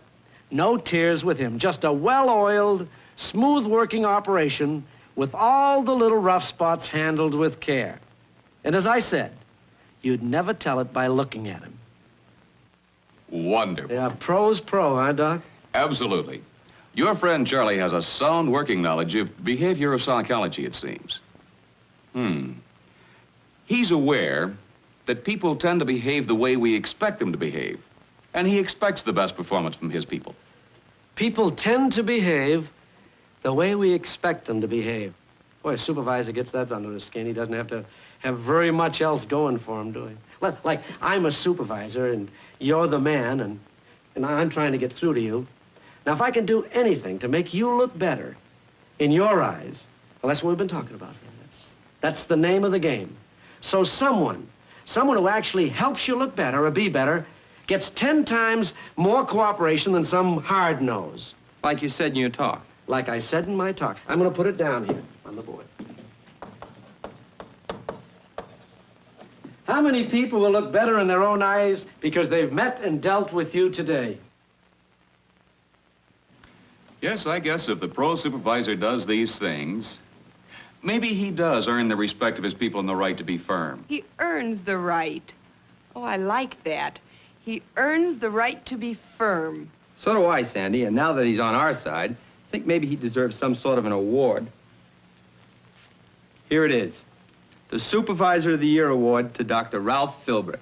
no tears with him. Just a well-oiled, smooth-working operation with all the little rough spots handled with care. And as I said, you'd never tell it by looking at him. Wonderful. Yeah, pro's pro, huh, Doc? Absolutely. Your friend Charlie has a sound working knowledge of behavioral psychology, it seems. He's aware that people tend to behave the way we expect them to behave, and he expects the best performance from his people. People tend to behave the way we expect them to behave. Boy, a supervisor gets that under his skin. He doesn't have to have very much else going for him, do he? Like, I'm a supervisor, and you're the man, and I'm trying to get through to you. Now, if I can do anything to make you look better in your eyes, well, that's what we've been talking about here. That's the name of the game. So someone who actually helps you look better or be better gets 10 times more cooperation than some hard nose. Like you said in your talk. Like I said in my talk. I'm going to put it down here on the board. How many people will look better in their own eyes because they've met and dealt with you today? Yes, I guess if the pro supervisor does these things, maybe he does earn the respect of his people and the right to be firm. He earns the right. Oh, I like that. He earns the right to be firm. So do I, Sandy, and now that he's on our side, I think maybe he deserves some sort of an award. Here it is. The Supervisor of the Year Award to Dr. Ralph Philbrick.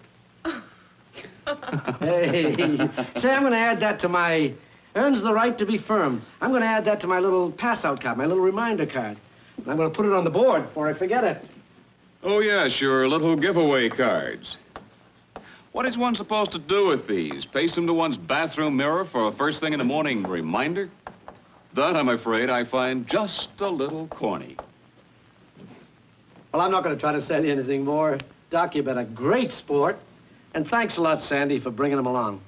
Hey, say, I'm going to add that to my earns the right to be firm. I'm going to add that to my little pass-out card, my little reminder card. And I'm going to put it on the board before I forget it. Oh, yeah, sure, little giveaway cards. What is one supposed to do with these? Paste them to one's bathroom mirror for a first thing in the morning reminder? That, I'm afraid, I find just a little corny. Well, I'm not going to try to sell you anything more. Doc, you've been a great sport. And thanks a lot, Sandy, for bringing them along.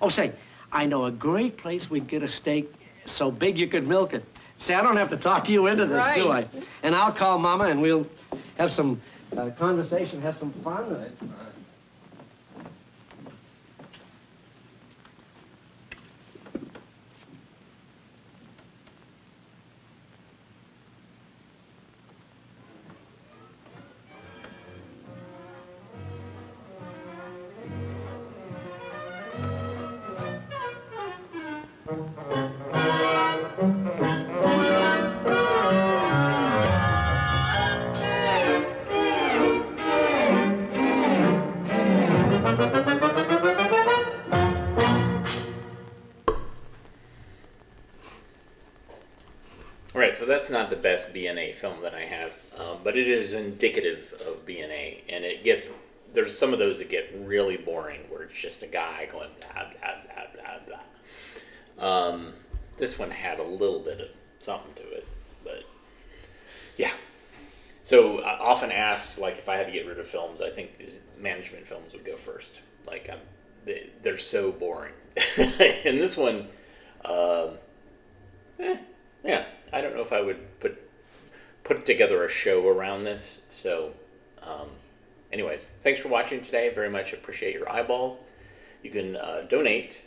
Oh, say, I know a great place we'd get a steak so big you could milk it. See, I don't have to talk you into this, do I? And I'll call Mama, and we'll have some conversation, have some fun. Alright, so that's not the best BNA film that I have, but it is indicative of BNA, and there's some of those that get really boring, where it's just a guy going blah, blah, blah, blah, blah. This one had a little bit of something to it, but yeah. So I often asked, like, if I had to get rid of films, I think these management films would go first. Like, they're so boring. And this one, yeah, I don't know if I would put together a show around this. So, anyways, thanks for watching today. Very much appreciate your eyeballs. You can donate,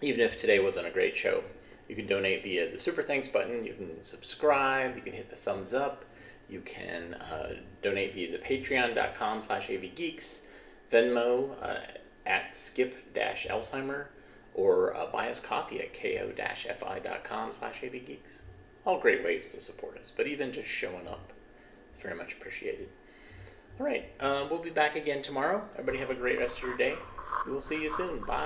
even if today wasn't a great show. You can donate via the Super Thanks button. You can subscribe. You can hit the thumbs up. You can donate via the patreon.com/avgeeks, Venmo at skip-alzheimer, or buy us coffee at ko-fi.com/avgeeks. All great ways to support us, but even just showing up is very much appreciated. All right, we'll be back again tomorrow. Everybody have a great rest of your day. We will see you soon. Bye.